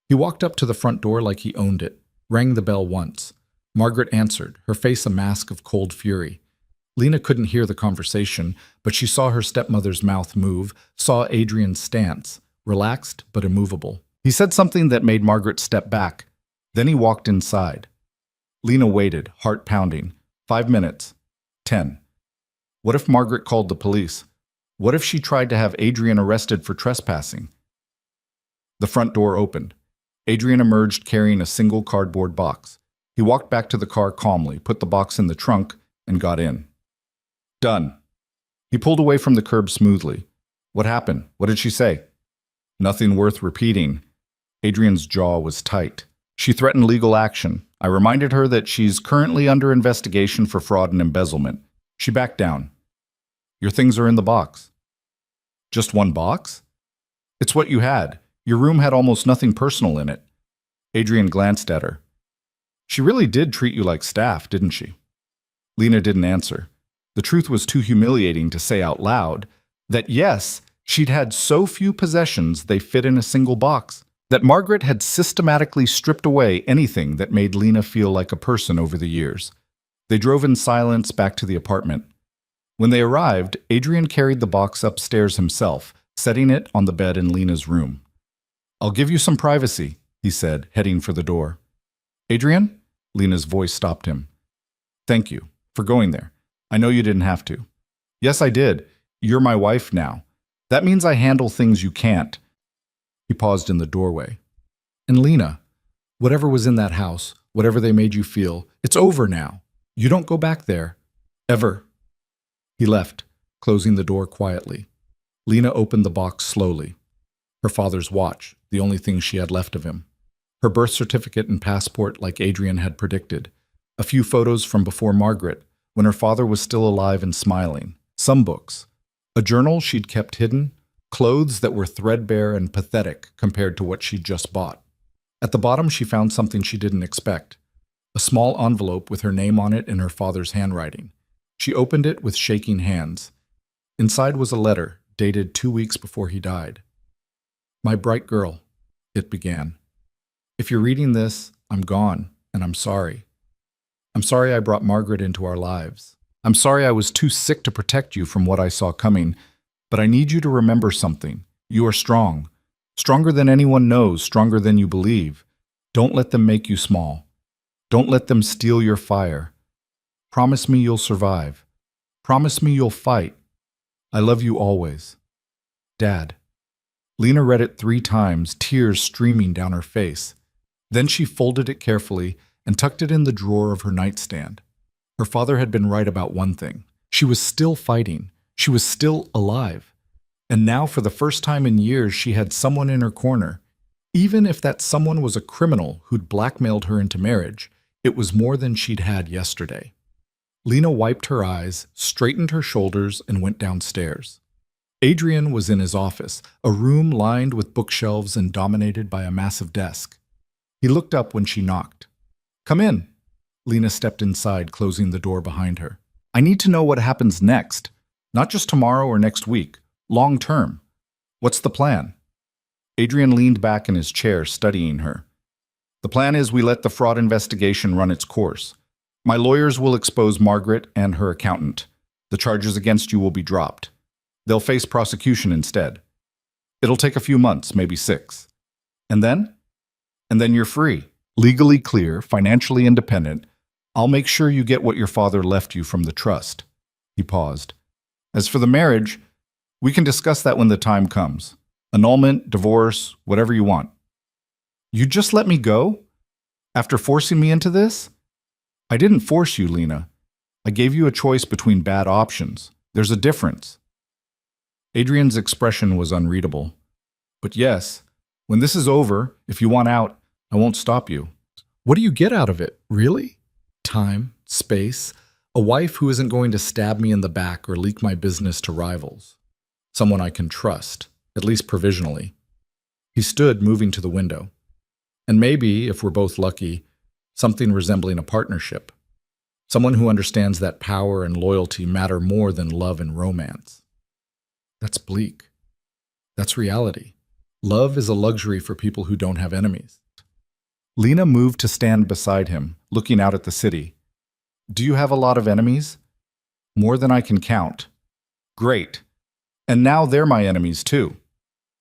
He walked up to the front door like he owned it, rang the bell once. Margaret answered, her face a mask of cold fury. Lena couldn't hear the conversation, but she saw her stepmother's mouth move, saw Adrian's stance, relaxed but immovable. He said something that made Margaret step back. Then he walked inside. Lena waited, heart pounding. 5 minutes. 10. What if Margaret called the police? What if she tried to have Adrian arrested for trespassing? The front door opened. Adrian emerged carrying a single cardboard box. He walked back to the car calmly, put the box in the trunk, and got in. "Done." He pulled away from the curb smoothly. "What happened? What did she say?" "Nothing worth repeating." Adrian's jaw was tight. "She threatened legal action. I reminded her that she's currently under investigation for fraud and embezzlement. She backed down." "Your things are in the box." "Just one box?" "It's what you had. Your room had almost nothing personal in it." Adrian glanced at her. "She really did treat you like staff, didn't she?" Lena didn't answer. The truth was too humiliating to say out loud, that yes, she'd had so few possessions they fit in a single box, that Margaret had systematically stripped away anything that made Lena feel like a person over the years. They drove in silence back to the apartment. When they arrived, Adrian carried the box upstairs himself, setting it on the bed in Lena's room. "I'll give you some privacy," he said, heading for the door. "Adrian?" Lena's voice stopped him. "Thank you for going there. I know you didn't have to." "Yes, I did. You're my wife now. That means I handle things you can't." He paused in the doorway. "And Lena, whatever was in that house, whatever they made you feel, it's over now. You don't go back there. Ever." He left, closing the door quietly. Lena opened the box slowly. Her father's watch, the only thing she had left of him. Her birth certificate and passport like Adrian had predicted. A few photos from before Margaret, when her father was still alive and smiling. Some books. A journal she'd kept hidden. Clothes that were threadbare and pathetic compared to what she'd just bought. At the bottom, she found something she didn't expect. A small envelope with her name on it in her father's handwriting. She opened it with shaking hands. Inside was a letter, dated 2 weeks before he died. "My bright girl," it began. "If you're reading this, I'm gone, and I'm sorry. I'm sorry I brought Margaret into our lives. I'm sorry I was too sick to protect you from what I saw coming. But I need you to remember something. You are strong. Stronger than anyone knows, stronger than you believe. Don't let them make you small. Don't let them steal your fire. Promise me you'll survive. Promise me you'll fight. I love you always. Dad. Lena read it 3 times, tears streaming down her face. Then she folded it carefully and tucked it in the drawer of her nightstand. Her father had been right about one thing. She was still fighting. She was still alive. And now, for the first time in years, she had someone in her corner. Even if that someone was a criminal who'd blackmailed her into marriage, it was more than she'd had yesterday. Lena wiped her eyes, straightened her shoulders, and went downstairs. Adrian was in his office, a room lined with bookshelves and dominated by a massive desk. He looked up when she knocked. "Come in." Lena stepped inside, closing the door behind her. "I need to know what happens next. Not just tomorrow or next week. Long term. What's the plan?" Adrian leaned back in his chair, studying her. "The plan is we let the fraud investigation run its course. My lawyers will expose Margaret and her accountant. The charges against you will be dropped. They'll face prosecution instead. It'll take a few months, maybe 6. And then? And then you're free, legally clear, financially independent. I'll make sure you get what your father left you from the trust." He paused. "As for the marriage, we can discuss that when the time comes. Annulment, divorce, whatever you want." "You just let me go? After forcing me into this?" "I didn't force you, Lena. I gave you a choice between bad options. There's a difference." Adrian's expression was unreadable. "But yes, when this is over, if you want out, I won't stop you." "What do you get out of it, really? Time, space, a wife who isn't going to stab me in the back or leak my business to rivals. Someone I can trust, at least provisionally." He stood, moving to the window. "And maybe, if we're both lucky, something resembling a partnership. Someone who understands that power and loyalty matter more than love and romance." That's bleak. That's reality. Love is a luxury for people who don't have enemies. Lena moved to stand beside him, looking out at the city. "Do you have a lot of enemies?" "More than I can count." "Great. And now they're my enemies too."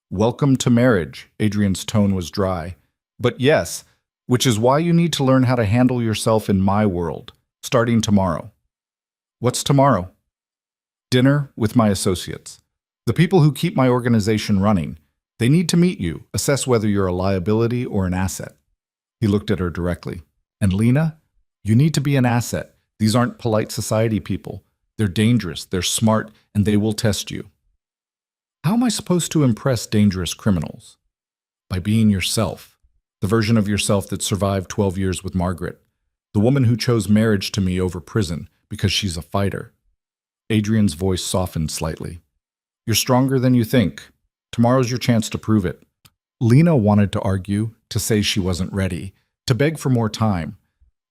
"Welcome to marriage." Adrian's tone was dry. "But yes, which is why you need to learn how to handle yourself in my world, starting tomorrow." "What's tomorrow?" "Dinner with my associates. The people who keep my organization running. They need to meet you, assess whether you're a liability or an asset." He looked at her directly. "And Lena, you need to be an asset. These aren't polite society people. They're dangerous, they're smart, and they will test you." "How am I supposed to impress dangerous criminals?" "By being yourself. The version of yourself that survived 12 years with Margaret. The woman who chose marriage to me over prison because she's a fighter." Adrian's voice softened slightly. "You're stronger than you think. Tomorrow's your chance to prove it." Lena wanted to argue, to say she wasn't ready, to beg for more time.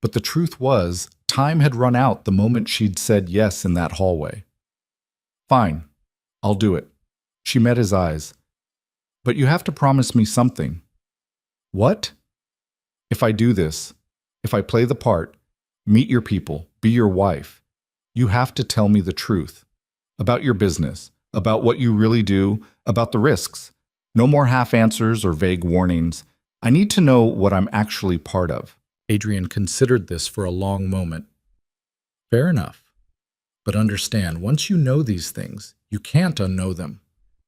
But the truth was, time had run out the moment she'd said yes in that hallway. "Fine, I'll do it." She met his eyes. "But you have to promise me something." "What?" "If I do this, if I play the part, meet your people, be your wife, you have to tell me the truth. About your business, about what you really do, about the risks. No more half answers or vague warnings. I need to know what I'm actually part of." Adrian considered this for a long moment. "Fair enough. But understand, once you know these things, you can't unknow them.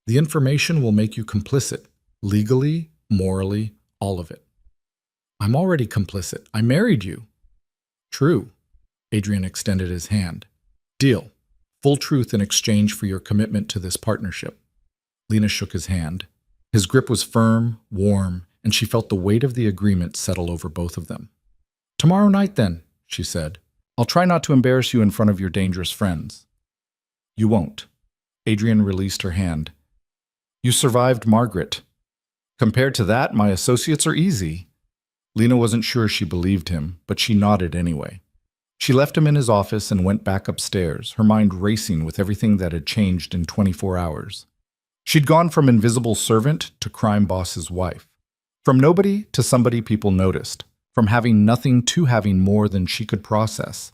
The information will make you complicit, legally, morally, all of it." "I'm already complicit. I married you." "True." Adrian extended his hand. "Deal. Full truth in exchange for your commitment to this partnership." Lena shook his hand. His grip was firm, warm, and she felt the weight of the agreement settle over both of them. "Tomorrow night, then," she said. "I'll try not to embarrass you in front of your dangerous friends." "You won't." Adrian released her hand. "You survived Margaret. Compared to that, my associates are easy." Lena wasn't sure she believed him, but she nodded anyway. She left him in his office and went back upstairs, her mind racing with everything that had changed in 24 hours. She'd gone from invisible servant to crime boss's wife. From nobody to somebody people noticed. From having nothing to having more than she could process.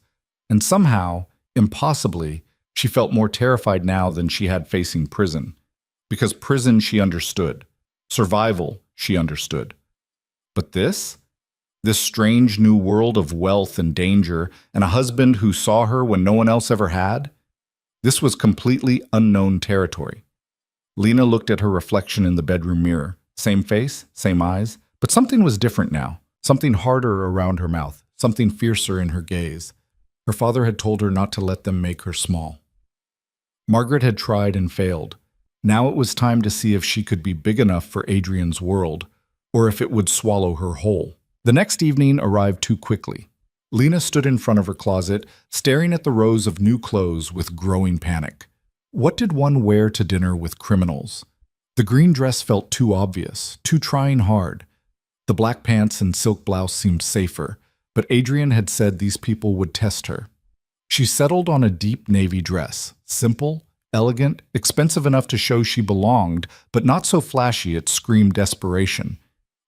And somehow, impossibly, She felt more terrified now than she had facing prison. Because prison she understood. Survival she understood. But this? This strange new world of wealth and danger, and a husband who saw her when no one else ever had? This was completely unknown territory. Lena looked at her reflection in the bedroom mirror. Same face, same eyes, but something was different now. Something harder around her mouth, something fiercer in her gaze. Her father had told her not to let them make her small. Margaret had tried and failed. Now it was time to see if she could be big enough for Adrian's world, or if it would swallow her whole. The next evening arrived too quickly. Lena stood in front of her closet, staring at the rows of new clothes with growing panic. What did one wear to dinner with criminals? The green dress felt too obvious, too trying hard. The black pants and silk blouse seemed safer, but Adrian had said these people would test her. She settled on a deep navy dress, simple, elegant, expensive enough to show she belonged, but not so flashy it screamed desperation.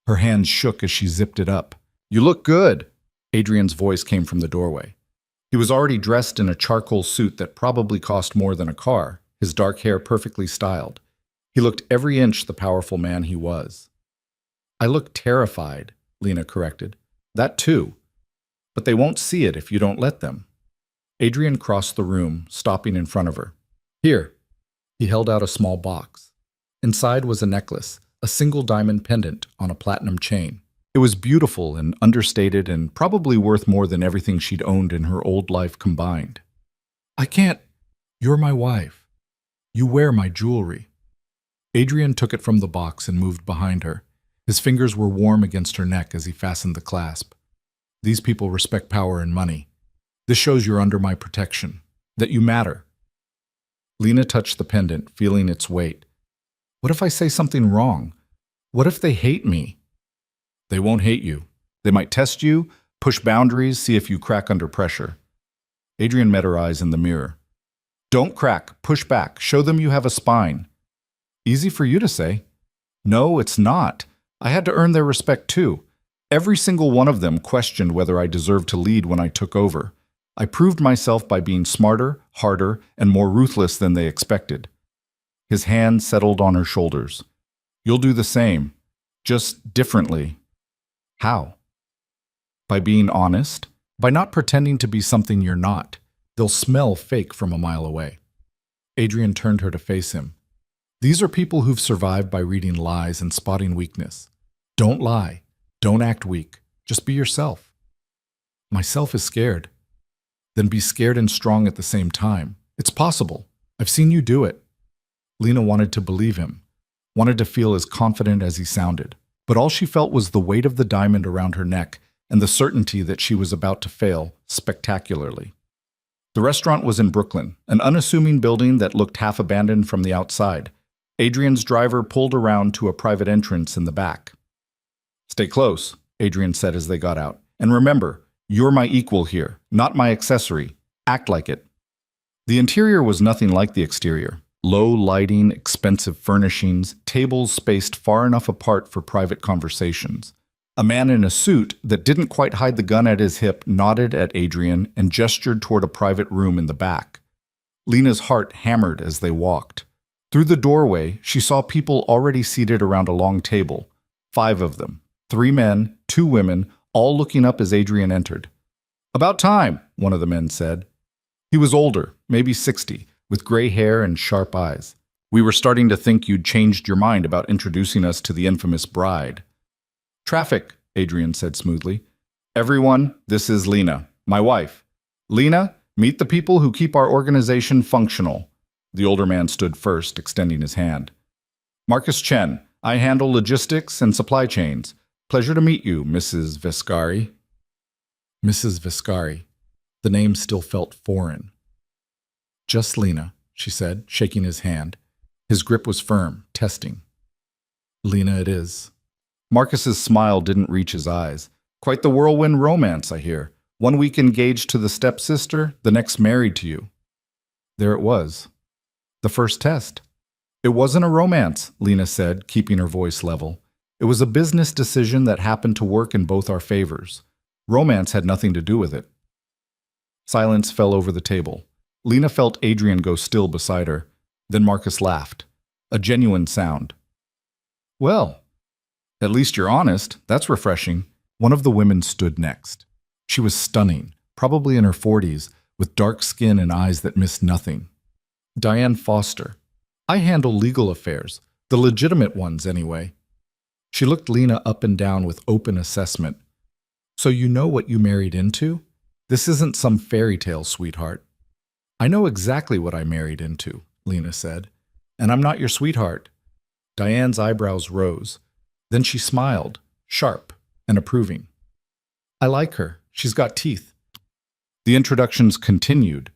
Her hands shook as she zipped it up. "You look good," Adrian's voice came from the doorway. He was already dressed in a charcoal suit that probably cost more than a car, his dark hair perfectly styled. He looked every inch the powerful man he was. "I look terrified," Lena corrected. "That too. But they won't see it if you don't let them." Adrian crossed the room, stopping in front of her. "Here." He held out a small box. Inside was a necklace, a single diamond pendant on a platinum chain. It was beautiful and understated and probably worth more than everything she'd owned in her old life combined. "I can't. You're my wife. You wear my jewelry." Adrian took it from the box and moved behind her. His fingers were warm against her neck as he fastened the clasp. "These people respect power and money. This shows you're under my protection, that you matter." Lena touched the pendant, feeling its weight. What if I say something wrong? What if they hate me? They won't hate you. They might test you, push boundaries, see if you crack under pressure. Adrian met her eyes in the mirror. "Don't crack, push back, show them you have a spine." Easy for you to say. No, it's not. I had to earn their respect too. Every single one of them questioned whether I deserved to lead when I took over. I proved myself by being smarter, harder, and more ruthless than they expected. His hand settled on her shoulders. "You'll do the same, just differently." "How?" "By being honest, by not pretending to be something you're not. They'll smell fake from a mile away." Adrian turned her to face him. "These are people who've survived by reading lies and spotting weakness. Don't lie. Don't act weak. Just be yourself." "Myself is scared." "Then be scared and strong at the same time. It's possible. I've seen you do it." Lena wanted to believe him, wanted to feel as confident as he sounded, but all she felt was the weight of the diamond around her neck and the certainty that she was about to fail spectacularly. The restaurant was in Brooklyn, an unassuming building that looked half abandoned from the outside. Adrian's driver pulled around to a private entrance in the back. "Stay close," Adrian said as they got out. "And remember, you're my equal here, not my accessory. Act like it." The interior was nothing like the exterior. Low lighting, expensive furnishings, tables spaced far enough apart for private conversations. A man in a suit that didn't quite hide the gun at his hip nodded at Adrian and gestured toward a private room in the back. Lena's heart hammered as they walked. Through the doorway, she saw people already seated around a long table. 5 of them. 3 men, 2 women, all looking up as Adrian entered. "About time," one of the men said. He was older, maybe 60, with gray hair and sharp eyes. "We were starting to think you'd changed your mind about introducing us to the infamous bride." "Traffic," Adrian said smoothly. "Everyone, this is Lena, my wife. Lena, meet the people who keep our organization functional." The older man stood first, extending his hand. "Marcus Chen, I handle logistics and supply chains. Pleasure to meet you, Mrs. Viscari." Mrs. Viscari. The name still felt foreign. "Just Lena," she said, shaking his hand. His grip was firm, testing. "Lena it is." Marcus's smile didn't reach his eyes. "Quite the whirlwind romance, I hear. 1 week engaged to the stepsister, the next married to you." There it was. The first test. "It wasn't a romance," Lena said, keeping her voice level. "It was a business decision that happened to work in both our favors. Romance had nothing to do with it." Silence fell over the table. Lena felt Adrian go still beside her. Then Marcus laughed. A genuine sound. Well, at least you're honest. That's refreshing. One of the women stood next. She was stunning, probably in her 40s, with dark skin and eyes that missed nothing. Diane Foster. I handle legal affairs, the legitimate ones anyway. She looked Lena up and down with open assessment. So you know what you married into? This isn't some fairy tale, sweetheart. I know exactly what I married into, Lena said. And I'm not your sweetheart. Diane's eyebrows rose. Then she smiled, sharp and approving. I like her. She's got teeth. The introductions continued.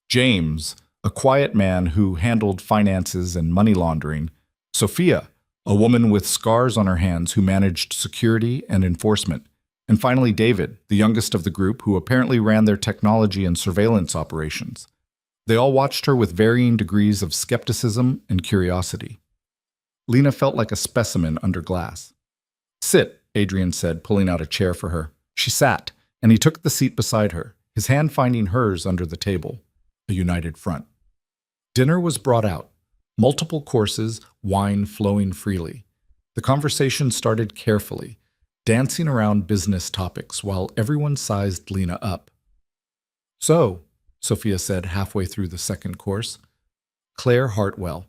James, a quiet man who handled finances and money laundering. Sophia, a woman with scars on her hands who managed security and enforcement. And finally David, the youngest of the group, who apparently ran their technology and surveillance operations. They all watched her with varying degrees of skepticism and curiosity. Lena felt like a specimen under glass. Sit, Adrian said, pulling out a chair for her. She sat, and he took the seat beside her, his hand finding hers under the table, a united front. Dinner was brought out, multiple courses, wine flowing freely. The conversation started carefully, dancing around business topics while everyone sized Lena up. So, Sophia said halfway through the second course, Claire Hartwell.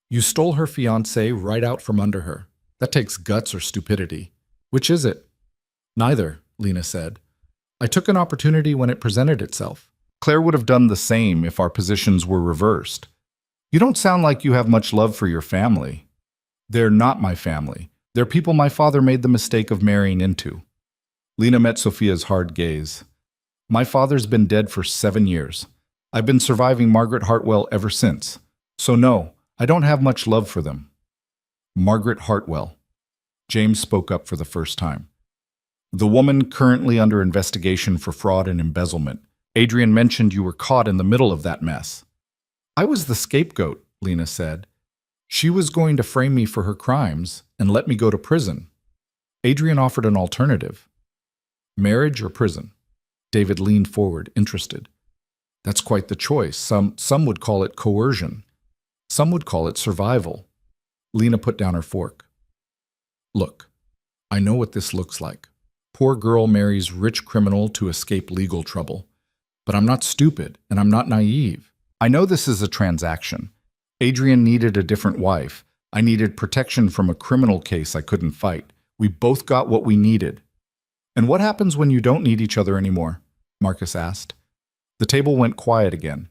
You stole her fiancé right out from under her. That takes guts or stupidity. Which is it? Neither, Lena said. I took an opportunity when it presented itself. Claire would have done the same if our positions were reversed. You don't sound like you have much love for your family. They're not my family. They're people my father made the mistake of marrying into. Lena met Sophia's hard gaze. My father's been dead for 7 years. I've been surviving Margaret Hartwell ever since. So no, I don't have much love for them. Margaret Hartwell. James spoke up for the first time. The woman currently under investigation for fraud and embezzlement. Adrian mentioned you were caught in the middle of that mess. I was the scapegoat, Lena said. She was going to frame me for her crimes and let me go to prison. Adrian offered an alternative. Marriage or prison? David leaned forward, interested. That's quite the choice. Some would call it coercion. Some would call it survival. Lena put down her fork. Look, I know what this looks like. Poor girl marries rich criminal to escape legal trouble. But I'm not stupid, and I'm not naive. I know this is a transaction. Adrian needed a different wife. I needed protection from a criminal case I couldn't fight. We both got what we needed. And what happens when you don't need each other anymore? Marcus asked. The table went quiet again.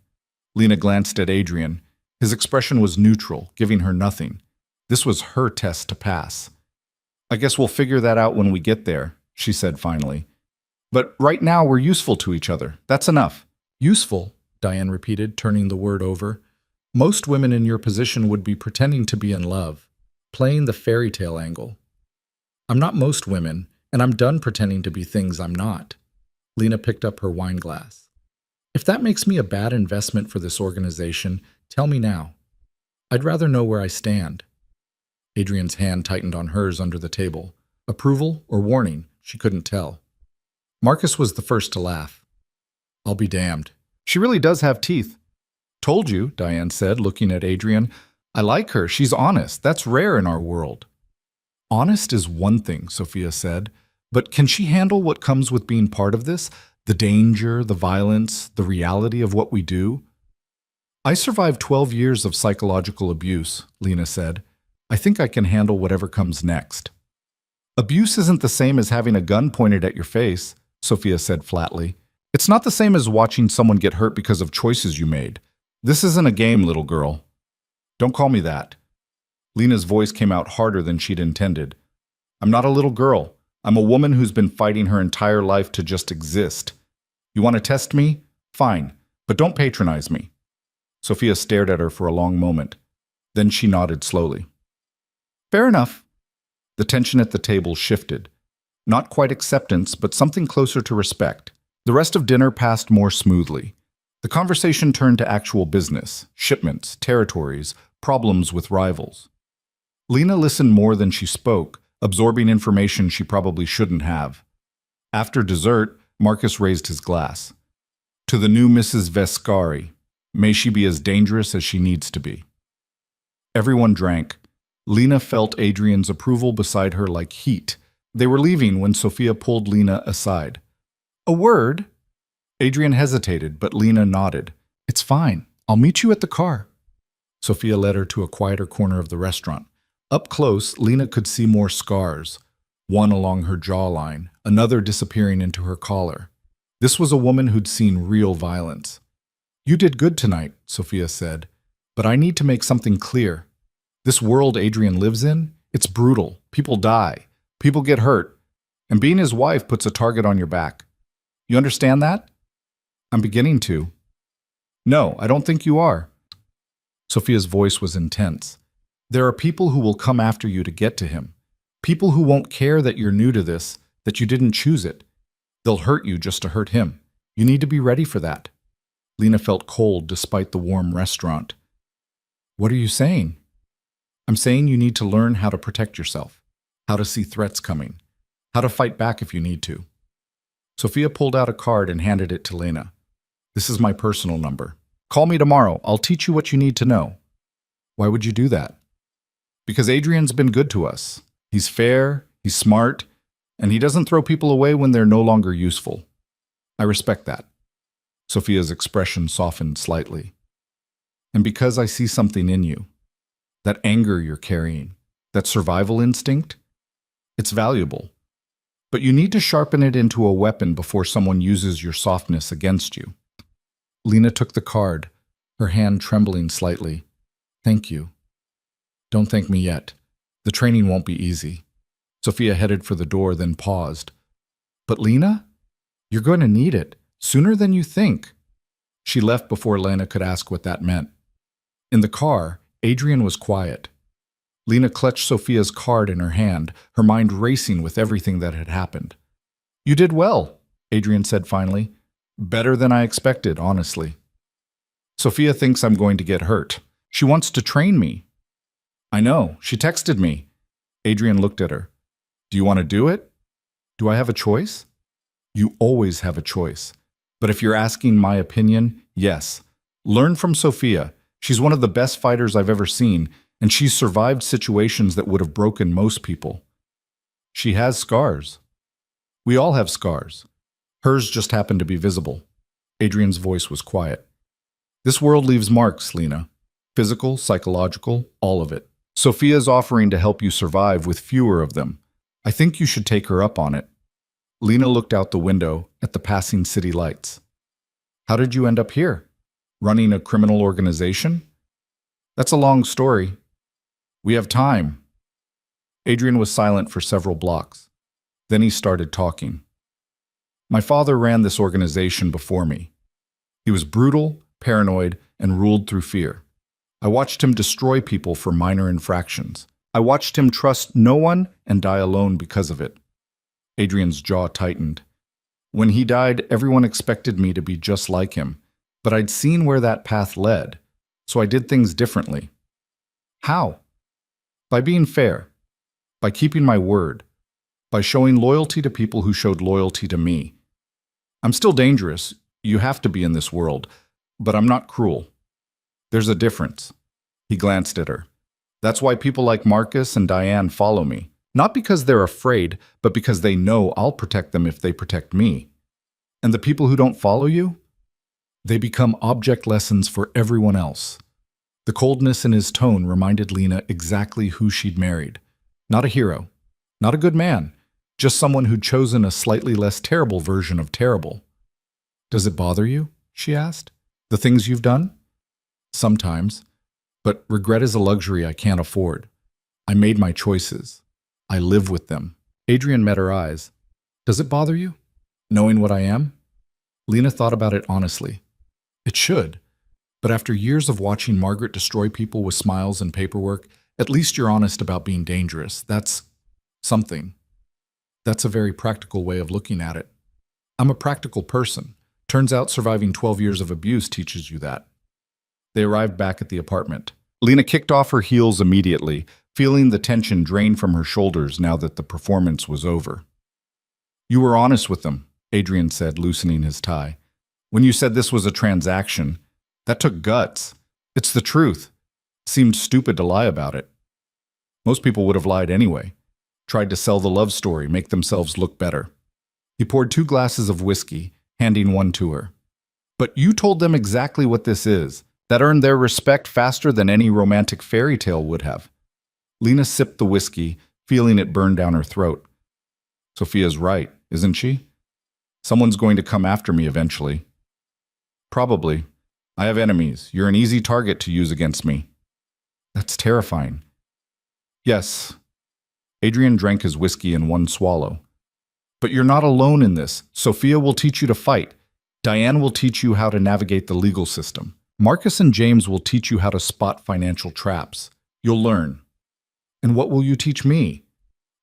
Lena glanced at Adrian. His expression was neutral, giving her nothing. This was her test to pass. I guess we'll figure that out when we get there, she said finally. But right now we're useful to each other. That's enough. Useful, Diane repeated, turning the word over. Most women in your position would be pretending to be in love, playing the fairy tale angle. I'm not most women, and I'm done pretending to be things I'm not. Lena picked up her wine glass. If that makes me a bad investment for this organization, tell me now. I'd rather know where I stand. Adrian's hand tightened on hers under the table. Approval or warning, she couldn't tell. Marcus was the first to laugh. I'll be damned. She really does have teeth. Told you, Diane said, looking at Adrian. I like her. She's honest. That's rare in our world. Honest is one thing, Sophia said. But can she handle what comes with being part of this? The danger, the violence, the reality of what we do? I survived 12 years of psychological abuse, Lena said. I think I can handle whatever comes next. Abuse isn't the same as having a gun pointed at your face, Sophia said flatly. It's not the same as watching someone get hurt because of choices you made. This isn't a game, little girl. Don't call me that. Lena's voice came out harder than she'd intended. I'm not a little girl. I'm a woman who's been fighting her entire life to just exist. You want to test me? Fine, but don't patronize me. Sophia stared at her for a long moment. Then she nodded slowly. Fair enough. The tension at the table shifted. Not quite acceptance, but something closer to respect. The rest of dinner passed more smoothly. The conversation turned to actual business, shipments, territories, problems with rivals. Lena listened more than she spoke, absorbing information she probably shouldn't have. After dessert, Marcus raised his glass. To the new Mrs. Vescari. May she be as dangerous as she needs to be. Everyone drank. Lena felt Adrian's approval beside her like heat. They were leaving when Sophia pulled Lena aside. A word? Adrian hesitated, but Lena nodded. It's fine. I'll meet you at the car. Sophia led her to a quieter corner of the restaurant. Up close, Lena could see more scars, one along her jawline, another disappearing into her collar. This was a woman who'd seen real violence. You did good tonight, Sophia said, but I need to make something clear. This world Adrian lives in, it's brutal. People die. People get hurt. And being his wife puts a target on your back. You understand that? I'm beginning to. No, I don't think you are. Sophia's voice was intense. There are people who will come after you to get to him. People who won't care that you're new to this, that you didn't choose it. They'll hurt you just to hurt him. You need to be ready for that. Lena felt cold despite the warm restaurant. What are you saying? I'm saying you need to learn how to protect yourself, how to see threats coming, how to fight back if you need to. Sophia pulled out a card and handed it to Lena. This is my personal number. Call me tomorrow. I'll teach you what you need to know. Why would you do that? Because Adrian's been good to us. He's fair, he's smart, and he doesn't throw people away when they're no longer useful. I respect that. Sophia's expression softened slightly. And because I see something in you, that anger you're carrying, that survival instinct, it's valuable. But you need to sharpen it into a weapon before someone uses your softness against you. Lena took the card, her hand trembling slightly. Thank you. Don't thank me yet. The training won't be easy. Sophia headed for the door, then paused. But Lena, you're going to need it, sooner than you think. She left before Lena could ask what that meant. In the car, Adrian was quiet. Lena clutched Sophia's card in her hand, her mind racing with everything that had happened. You did well, Adrian said finally. Better than I expected, honestly. Sophia thinks I'm going to get hurt. She wants to train me. I know. She texted me. Adrian looked at her. Do you want to do it? Do I have a choice? You always have a choice. But if you're asking my opinion, yes. Learn from Sophia. She's one of the best fighters I've ever seen, and she's survived situations that would have broken most people. She has scars. We all have scars. Hers just happened to be visible. Adrian's voice was quiet. This world leaves marks, Lena. Physical, psychological, all of it. Sophia's offering to help you survive with fewer of them. I think you should take her up on it. Lena looked out the window at the passing city lights. How did you end up here? Running a criminal organization? That's a long story. We have time. Adrian was silent for several blocks. Then he started talking. My father ran this organization before me. He was brutal, paranoid, and ruled through fear. I watched him destroy people for minor infractions. I watched him trust no one and die alone because of it. Adrian's jaw tightened. When he died, everyone expected me to be just like him, but I'd seen where that path led, so I did things differently. How? By being fair, by keeping my word, by showing loyalty to people who showed loyalty to me. I'm still dangerous, you have to be in this world, but I'm not cruel. There's a difference. He glanced at her. That's why people like Marcus and Diane follow me. Not because they're afraid, but because they know I'll protect them if they protect me. And the people who don't follow you? They become object lessons for everyone else. The coldness in his tone reminded Lena exactly who she'd married. Not a hero. Not a good man. Just someone who'd chosen a slightly less terrible version of terrible. Does it bother you? She asked. The things you've done? Sometimes. But regret is a luxury I can't afford. I made my choices. I live with them. Adrian met her eyes. Does it bother you? Knowing what I am? Lena thought about it honestly. It should. But after years of watching Margaret destroy people with smiles and paperwork, at least you're honest about being dangerous. That's something. That's a very practical way of looking at it. I'm a practical person. Turns out surviving 12 years of abuse teaches you that. They arrived back at the apartment. Lena kicked off her heels immediately, feeling the tension drain from her shoulders now that the performance was over. You were honest with them, Adrian said, loosening his tie. When you said this was a transaction, That took guts. It's the truth. Seemed stupid to lie about it. Most people would have lied anyway. Tried to sell the love story, make themselves look better. He poured 2 glasses of whiskey, handing one to her. But you told them exactly what this is. That earned their respect faster than any romantic fairy tale would have. Lena sipped the whiskey, feeling it burn down her throat. Sophia's right, isn't she? Someone's going to come after me eventually. Probably. I have enemies. You're an easy target to use against me. That's terrifying. Yes. Adrian drank his whiskey in one swallow. But you're not alone in this. Sophia will teach you to fight. Diane will teach you how to navigate the legal system. Marcus and James will teach you how to spot financial traps. You'll learn. And what will you teach me?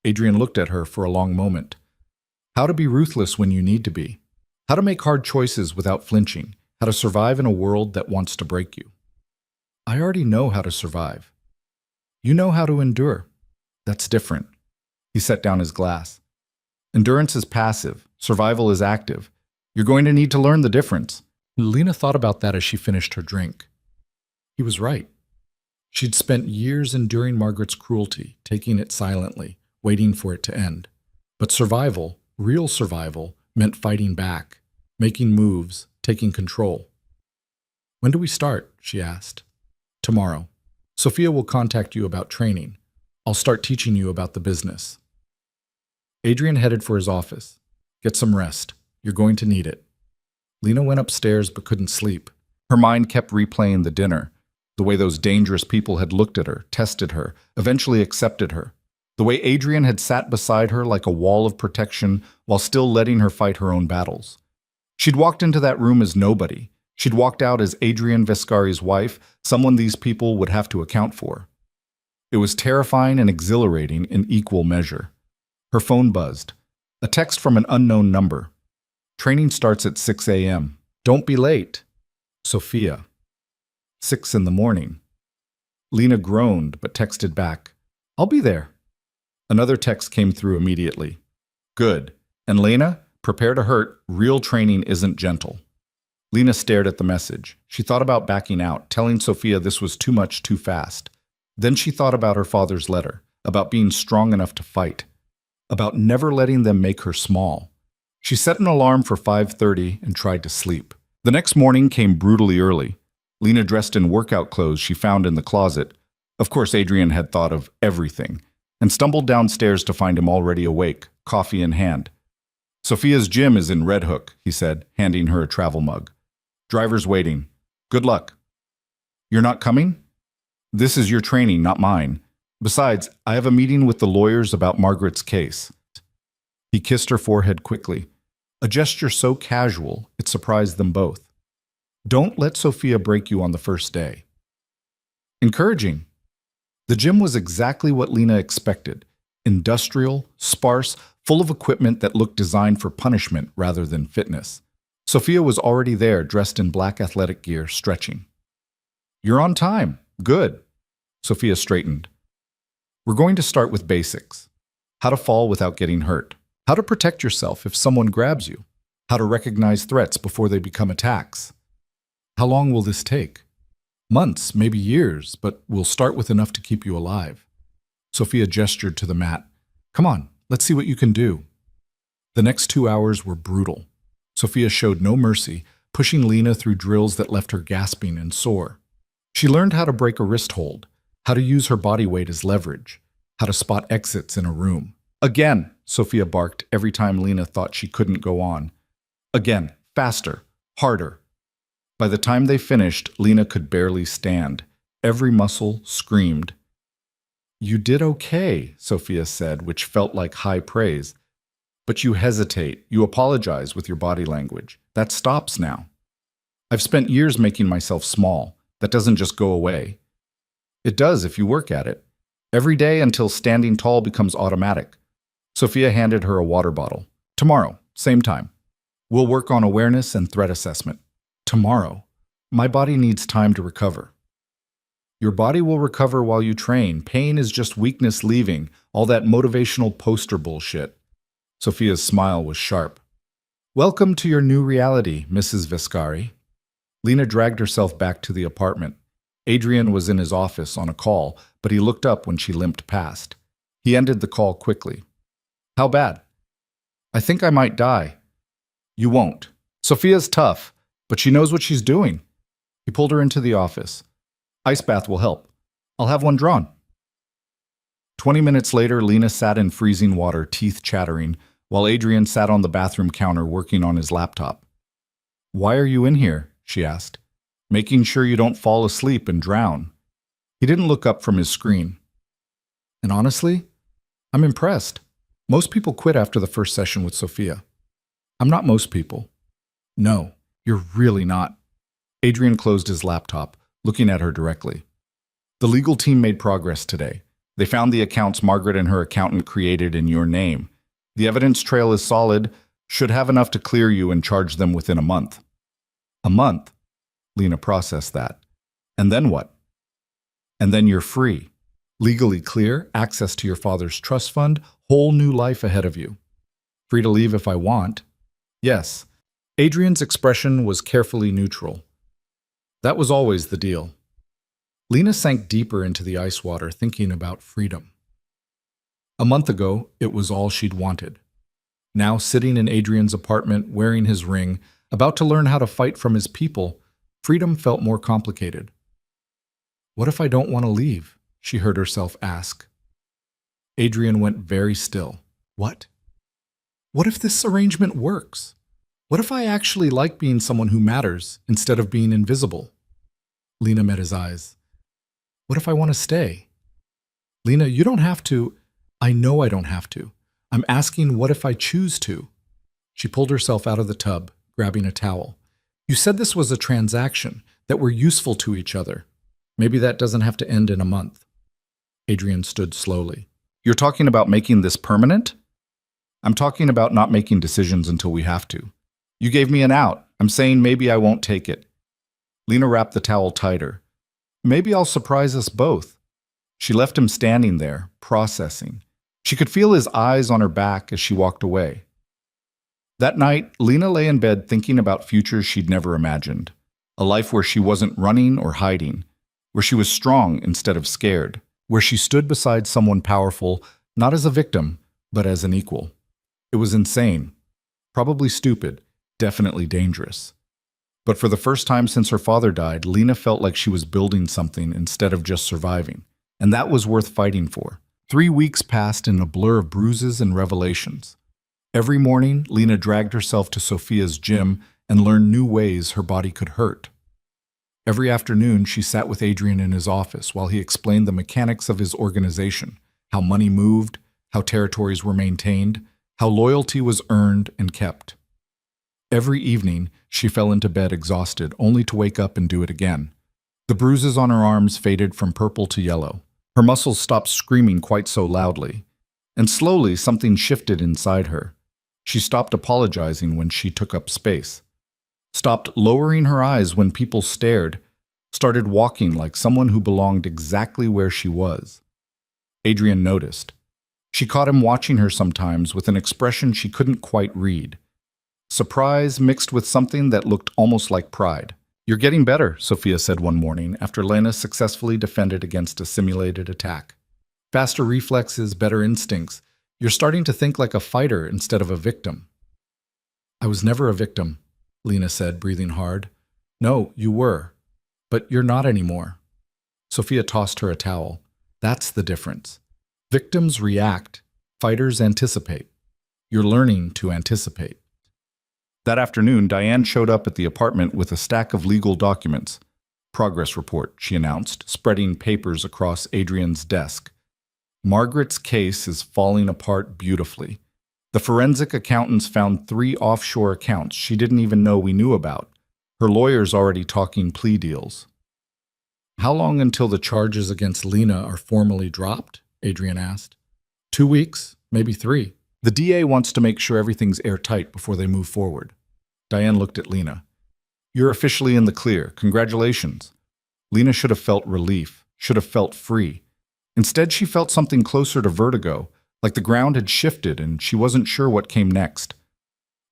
Adrian looked at her for a long moment. How to be ruthless when you need to be. How to make hard choices without flinching. How to survive in a world that wants to break you. I already know how to survive. You know how to endure. That's different. He set down his glass. Endurance is passive. Survival is active. You're going to need to learn the difference. Lena thought about that as she finished her drink. He was right. She'd spent years enduring Margaret's cruelty, taking it silently, waiting for it to end. But survival, real survival, meant fighting back, making moves, taking control. When do we start? She asked. Tomorrow. Sophia will contact you about training. I'll start teaching you about the business. Adrian headed for his office. Get some rest. You're going to need it. Lena went upstairs but couldn't sleep. Her mind kept replaying the dinner, the way those dangerous people had looked at her, tested her, eventually accepted her. The way Adrian had sat beside her like a wall of protection while still letting her fight her own battles. She'd walked into that room as nobody. She'd walked out as Adrian Vescari's wife, someone these people would have to account for. It was terrifying and exhilarating in equal measure. Her phone buzzed. A text from an unknown number. Training starts at 6 a.m. Don't be late. Sophia. 6 in the morning. Lena groaned but texted back. I'll be there. Another text came through immediately. Good. And Lena, prepare to hurt. Real training isn't gentle. Lena stared at the message. She thought about backing out, telling Sophia this was too much too fast. Then she thought about her father's letter, about being strong enough to fight, about never letting them make her small. She set an alarm for 5:30 and tried to sleep. The next morning came brutally early. Lena dressed in workout clothes she found in the closet. Of course, Adrian had thought of everything, and stumbled downstairs to find him already awake, coffee in hand. Sophia's gym is in Red Hook, he said, handing her a travel mug. Driver's waiting. Good luck. You're not coming? This is your training, not mine. Besides, I have a meeting with the lawyers about Margaret's case. He kissed her forehead quickly, a gesture so casual it surprised them both. Don't let Sophia break you on the first day. Encouraging. The gym was exactly what Lena expected. Industrial, sparse, full of equipment that looked designed for punishment rather than fitness. Sophia was already there, dressed in black athletic gear, stretching. You're on time. Good. Sophia straightened. We're going to start with basics. How to fall without getting hurt. How to protect yourself if someone grabs you. How to recognize threats before they become attacks. How long will this take? Months, maybe years, but we'll start with enough to keep you alive. Sophia gestured to the mat. Come on, let's see what you can do. The next 2 hours were brutal. Sophia showed no mercy, pushing Lena through drills that left her gasping and sore. She learned how to break a wrist hold, how to use her body weight as leverage, how to spot exits in a room. Again, Sophia barked every time Lena thought she couldn't go on. Again, faster, harder. By the time they finished, Lena could barely stand. Every muscle screamed. You did okay, Sophia said, which felt like high praise. But you hesitate, you apologize with your body language. That stops now. I've spent years making myself small. That doesn't just go away. It does if you work at it. Every day until standing tall becomes automatic. Sophia handed her a water bottle. Tomorrow, same time. We'll work on awareness and threat assessment. Tomorrow. My body needs time to recover. Your body will recover while you train. Pain is just weakness leaving, all that motivational poster bullshit. Sophia's smile was sharp. Welcome to your new reality, Mrs. Vescari. Lena dragged herself back to the apartment. Adrian was in his office on a call, but he looked up when she limped past. He ended the call quickly. How bad? I think I might die. You won't. Sophia's tough, but she knows what she's doing. He pulled her into the office. Ice bath will help. I'll have one drawn. 20 minutes later, Lena sat in freezing water, teeth chattering, while Adrian sat on the bathroom counter working on his laptop. Why are you in here? She asked. Making sure you don't fall asleep and drown. He didn't look up from his screen. And honestly, I'm impressed. Most people quit after the first session with Sophia. I'm not most people. No, you're really not. Adrian closed his laptop, looking at her directly. The legal team made progress today. They found the accounts Margaret and her accountant created in your name. The evidence trail is solid, should have enough to clear you and charge them within a month. A month? Lena processed that. And then what? And then you're free. Legally clear, access to your father's trust fund, whole new life ahead of you. Free to leave if I want. Yes. Adrian's expression was carefully neutral. That was always the deal. Lena sank deeper into the ice water, thinking about freedom. A month ago, it was all she'd wanted. Now, sitting in Adrian's apartment, wearing his ring, about to learn how to fight from his people, freedom felt more complicated. What if I don't want to leave? She heard herself ask. Adrian went very still. What? What if this arrangement works? What if I actually like being someone who matters instead of being invisible? Lena met his eyes. What if I want to stay? Lena, you don't have to. I know I don't have to. I'm asking what if I choose to? She pulled herself out of the tub, grabbing a towel. You said this was a transaction, that we're useful to each other. Maybe that doesn't have to end in a month. Adrian stood slowly. You're talking about making this permanent? I'm talking about not making decisions until we have to. You gave me an out. I'm saying maybe I won't take it. Lena wrapped the towel tighter. Maybe I'll surprise us both. She left him standing there, processing. She could feel his eyes on her back as she walked away. That night, Lena lay in bed thinking about futures she'd never imagined. A life where she wasn't running or hiding, where she was strong instead of scared, where she stood beside someone powerful, not as a victim, but as an equal. It was insane, probably stupid, definitely dangerous. But for the first time since her father died, Lena felt like she was building something instead of just surviving, and that was worth fighting for. 3 weeks passed in a blur of bruises and revelations. Every morning, Lena dragged herself to Sophia's gym and learned new ways her body could hurt. Every afternoon, she sat with Adrian in his office while he explained the mechanics of his organization, how money moved, how territories were maintained, how loyalty was earned and kept. Every evening, she fell into bed exhausted, only to wake up and do it again. The bruises on her arms faded from purple to yellow. Her muscles stopped screaming quite so loudly. And slowly, something shifted inside her. She stopped apologizing when she took up space. Stopped lowering her eyes when people stared. Started walking like someone who belonged exactly where she was. Adrian noticed. She caught him watching her sometimes with an expression she couldn't quite read. Surprise mixed with something that looked almost like pride. You're getting better, Sophia said one morning after Lena successfully defended against a simulated attack. Faster reflexes, better instincts. You're starting to think like a fighter instead of a victim. I was never a victim, Lena said, breathing hard. No, you were. But you're not anymore. Sophia tossed her a towel. That's the difference. Victims react. Fighters anticipate. You're learning to anticipate. That afternoon, Diane showed up at the apartment with a stack of legal documents. Progress report, she announced, spreading papers across Adrian's desk. Margaret's case is falling apart beautifully. The forensic accountants found 3 offshore accounts she didn't even know we knew about. Her lawyer's already talking plea deals. How long until the charges against Lena are formally dropped? Adrian asked. 2 weeks, maybe 3. The DA wants to make sure everything's airtight before they move forward. Diane looked at Lena. You're officially in the clear. Congratulations. Lena should have felt relief, should have felt free. Instead, she felt something closer to vertigo, like the ground had shifted and she wasn't sure what came next.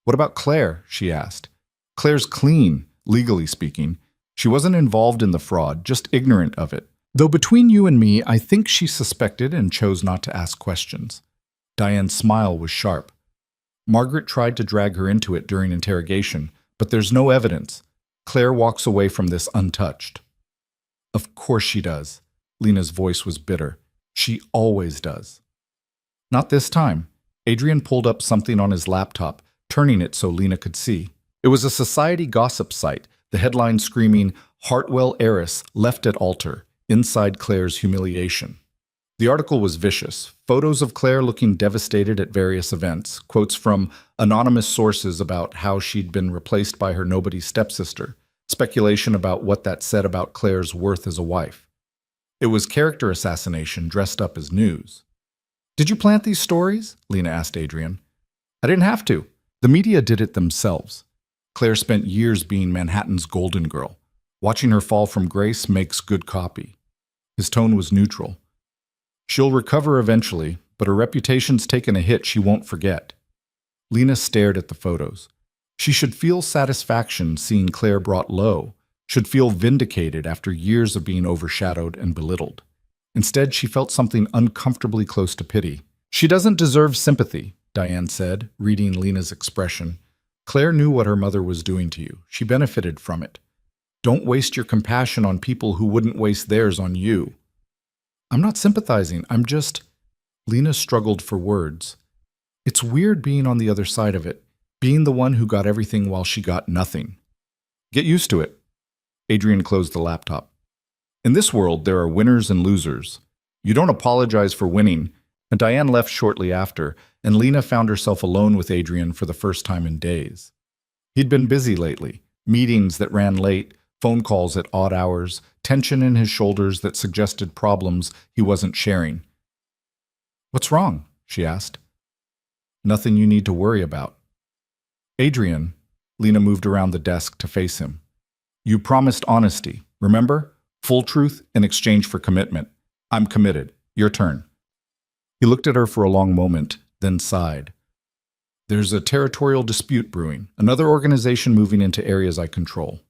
What about Claire? She asked. Claire's clean, legally speaking. She wasn't involved in the fraud, just ignorant of it. Though between you and me, I think she suspected and chose not to ask questions. Diane's smile was sharp. Margaret tried to drag her into it during interrogation, but there's no evidence. Claire walks away from this untouched. Of course she does. Lena's voice was bitter. She always does. Not this time. Adrian pulled up something on his laptop, turning it so Lena could see. It was a society gossip site, the headline screaming, "Hartwell heiress left at altar, inside Claire's humiliation." The article was vicious. Photos of Claire looking devastated at various events, quotes from anonymous sources about how she'd been replaced by her nobody stepsister, speculation about what that said about Claire's worth as a wife. It was character assassination dressed up as news. "Did you plant these stories?" Lena asked Adrian. "I didn't have to. The media did it themselves. Claire spent years being Manhattan's golden girl. Watching her fall from grace makes good copy." His tone was neutral. "She'll recover eventually, but her reputation's taken a hit she won't forget." Lena stared at the photos. She should feel satisfaction seeing Claire brought low, should feel vindicated after years of being overshadowed and belittled. Instead, she felt something uncomfortably close to pity. "She doesn't deserve sympathy," Diane said, reading Lena's expression. "Claire knew what her mother was doing to you. She benefited from it. Don't waste your compassion on people who wouldn't waste theirs on you." "I'm not sympathizing, I'm just—" Lena struggled for words. "It's weird being on the other side of it, being the one who got everything while she got nothing." "Get used to it." Adrian closed the laptop. "In this world, there are winners and losers. You don't apologize for winning." And Diane left shortly after, and Lena found herself alone with Adrian for the first time in days. He'd been busy lately, meetings that ran late, phone calls at odd hours, tension in his shoulders that suggested problems he wasn't sharing. "What's wrong?" she asked. "Nothing you need to worry about." "Adrian," Lena moved around the desk to face him. "You promised honesty, remember? Full truth in exchange for commitment. I'm committed. Your turn." He looked at her for a long moment, then sighed. "There's a territorial dispute brewing, another organization moving into areas I control.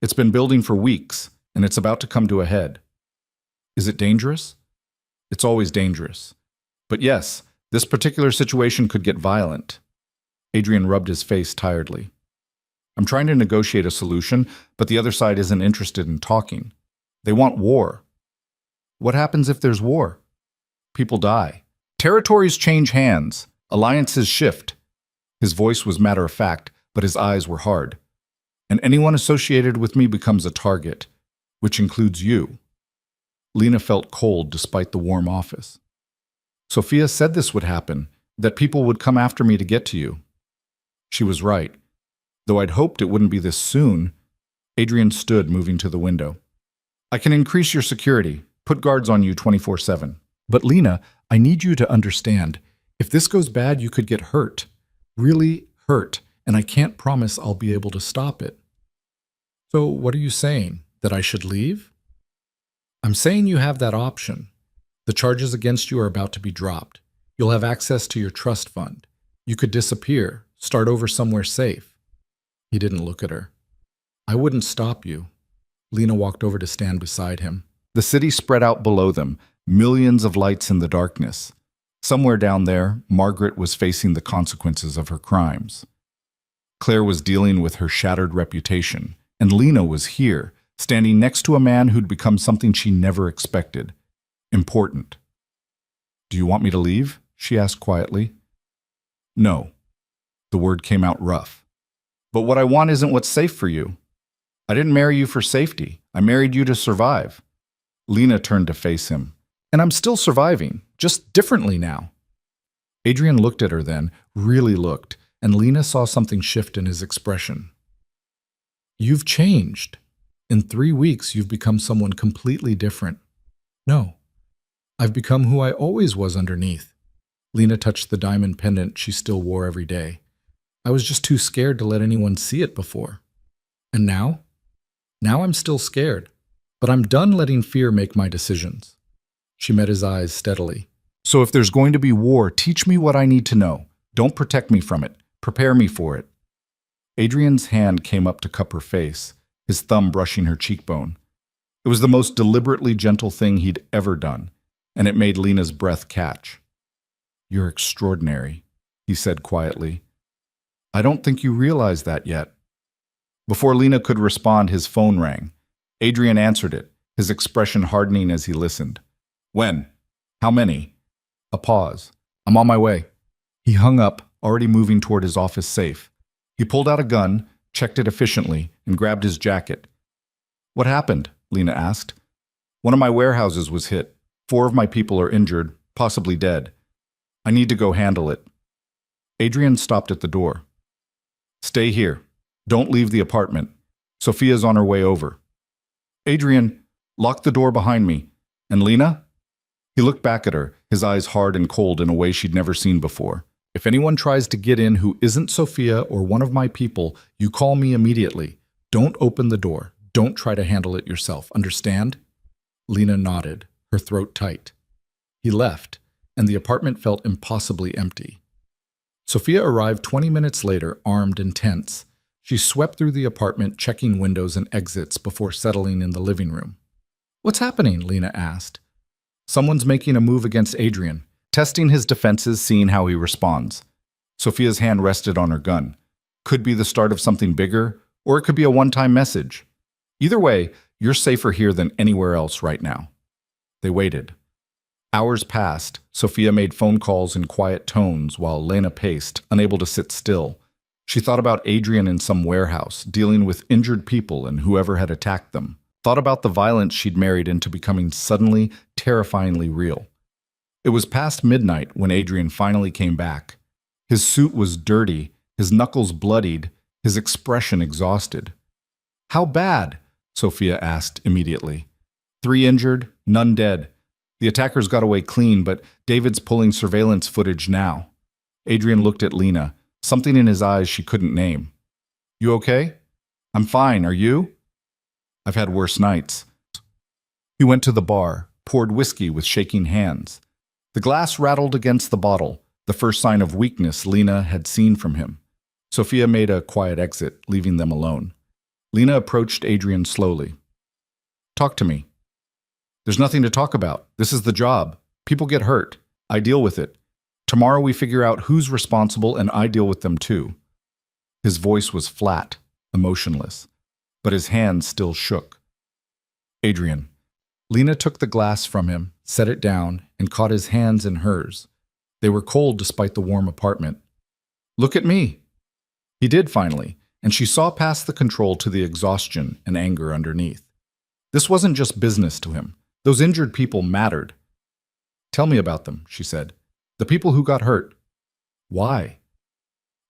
It's been building for weeks, and it's about to come to a head. Is it dangerous? It's always dangerous. But yes, this particular situation could get violent." Adrian rubbed his face tiredly. "I'm trying to negotiate a solution, but the other side isn't interested in talking. They want war." "What happens if there's war?" "People die. Territories change hands. Alliances shift." His voice was matter-of-fact, but his eyes were hard. "And anyone associated with me becomes a target, which includes you." Lena felt cold despite the warm office. "Sophia said this would happen, that people would come after me to get to you." She was right. Though I'd hoped it wouldn't be this soon. Adrian stood, moving to the window. "I can increase your security, put guards on you 24/7. But Lena, I need you to understand, if this goes bad, you could get hurt. Really hurt, and I can't promise I'll be able to stop it." "So what are you saying? That I should leave?" "I'm saying you have that option. The charges against you are about to be dropped. You'll have access to your trust fund. You could disappear, start over somewhere safe." He didn't look at her. "I wouldn't stop you." Lena walked over to stand beside him. The city spread out below them, millions of lights in the darkness. Somewhere down there, Margaret was facing the consequences of her crimes. Claire was dealing with her shattered reputation, and Lena was here, standing next to a man who'd become something she never expected. Important. "Do you want me to leave?" she asked quietly. "No." The word came out rough. "But what I want isn't what's safe for you. I didn't marry you for safety. I married you to survive." Lena turned to face him. "And I'm still surviving, just differently now." Adrian looked at her then, really looked, and Lena saw something shift in his expression. "You've changed. In 3 weeks, you've become someone completely different." "No. I've become who I always was underneath." Lena touched the diamond pendant she still wore every day. "I was just too scared to let anyone see it before. And now? Now I'm still scared, but I'm done letting fear make my decisions." She met his eyes steadily. "So if there's going to be war, teach me what I need to know. Don't protect me from it. Prepare me for it." Adrian's hand came up to cup her face. his thumb brushing her cheekbone. It was the most deliberately gentle thing he'd ever done, and it made Lena's breath catch. "You're extraordinary," he said quietly. "I don't think you realize that yet." Before Lena could respond, his phone rang. Adrian answered it, his expression hardening as he listened. "When? How many?" A pause. "I'm on my way." He hung up, already moving toward his office safe. He pulled out a gun, checked it efficiently, and grabbed his jacket. "What happened?" Lena asked. "One of my warehouses was hit. 4 of my people are injured, possibly dead. I need to go handle it." Adrian stopped at the door. "Stay here. Don't leave the apartment. Sophia's on her way over." "Adrian, lock the door behind me. And Lena?" He looked back at her, his eyes hard and cold in a way she'd never seen before. "If anyone tries to get in who isn't Sophia or one of my people, you call me immediately. Don't open the door. Don't try to handle it yourself. Understand?" Lena nodded, her throat tight. He left, and the apartment felt impossibly empty. Sophia arrived 20 minutes later, armed and tense. She swept through the apartment, checking windows and exits before settling in the living room. "What's happening?" Lena asked. "Someone's making a move against Adrian, testing his defenses, seeing how he responds." Sophia's hand rested on her gun. "Could be the start of something bigger, or it could be a one-time message. Either way, you're safer here than anywhere else right now." They waited. Hours passed. Sophia made phone calls in quiet tones while Lena paced, unable to sit still. She thought about Adrian in some warehouse, dealing with injured people and whoever had attacked them. Thought about the violence she'd married into becoming suddenly, terrifyingly real. It was past midnight when Adrian finally came back. His suit was dirty, his knuckles bloodied, his expression exhausted. "How bad?" Sophia asked immediately. 3 injured, none dead. The attackers got away clean, but David's pulling surveillance footage now. Adrian looked at Lena, something in his eyes she couldn't name. "You okay?" "I'm fine, are you?" "I've had worse nights." He went to the bar, poured whiskey with shaking hands. The glass rattled against the bottle, the first sign of weakness Lena had seen from him. Sophia made a quiet exit, leaving them alone. Lena approached Adrian slowly. "Talk to me." "There's nothing to talk about. This is the job. People get hurt. I deal with it. Tomorrow we figure out who's responsible and I deal with them too." His voice was flat, emotionless, but his hands still shook. "Adrian." Lena took the glass from him, set it down, and caught his hands in hers. They were cold despite the warm apartment. "Look at me." He did finally, and she saw past the control to the exhaustion and anger underneath. This wasn't just business to him. Those injured people mattered. "Tell me about them," she said. "The people who got hurt." "Why?"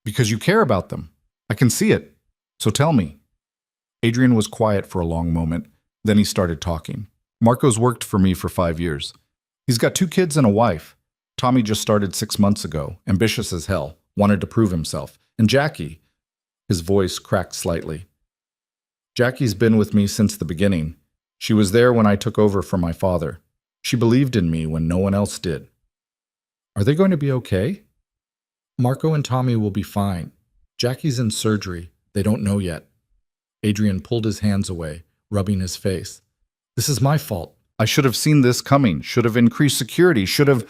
"Because you care about them. I can see it. So tell me." Adrian was quiet for a long moment. Then he started talking. "Marco's worked for me for 5 years. He's got 2 kids and a wife. Tommy just started 6 months ago, ambitious as hell, wanted to prove himself. And Jackie," his voice cracked slightly. "Jackie's been with me since the beginning. She was there when I took over from my father. She believed in me when no one else did." "Are they going to be okay?" "Marco and Tommy will be fine. Jackie's in surgery. They don't know yet." Adrian pulled his hands away, rubbing his face. "This is my fault. I should have seen this coming, should have increased security, should have—"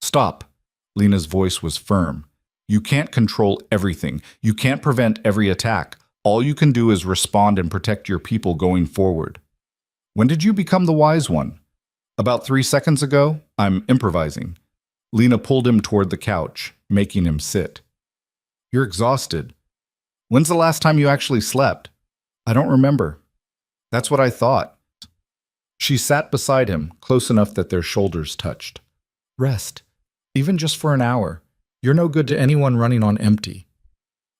"Stop." Lena's voice was firm. "You can't control everything. You can't prevent every attack. All you can do is respond and protect your people going forward." "When did you become the wise one?" "About 3 seconds ago. I'm improvising." Lena pulled him toward the couch, making him sit. "You're exhausted. When's the last time you actually slept?" "I don't remember." "That's what I thought." She sat beside him, close enough that their shoulders touched. "Rest. Even just for an hour. You're no good to anyone running on empty."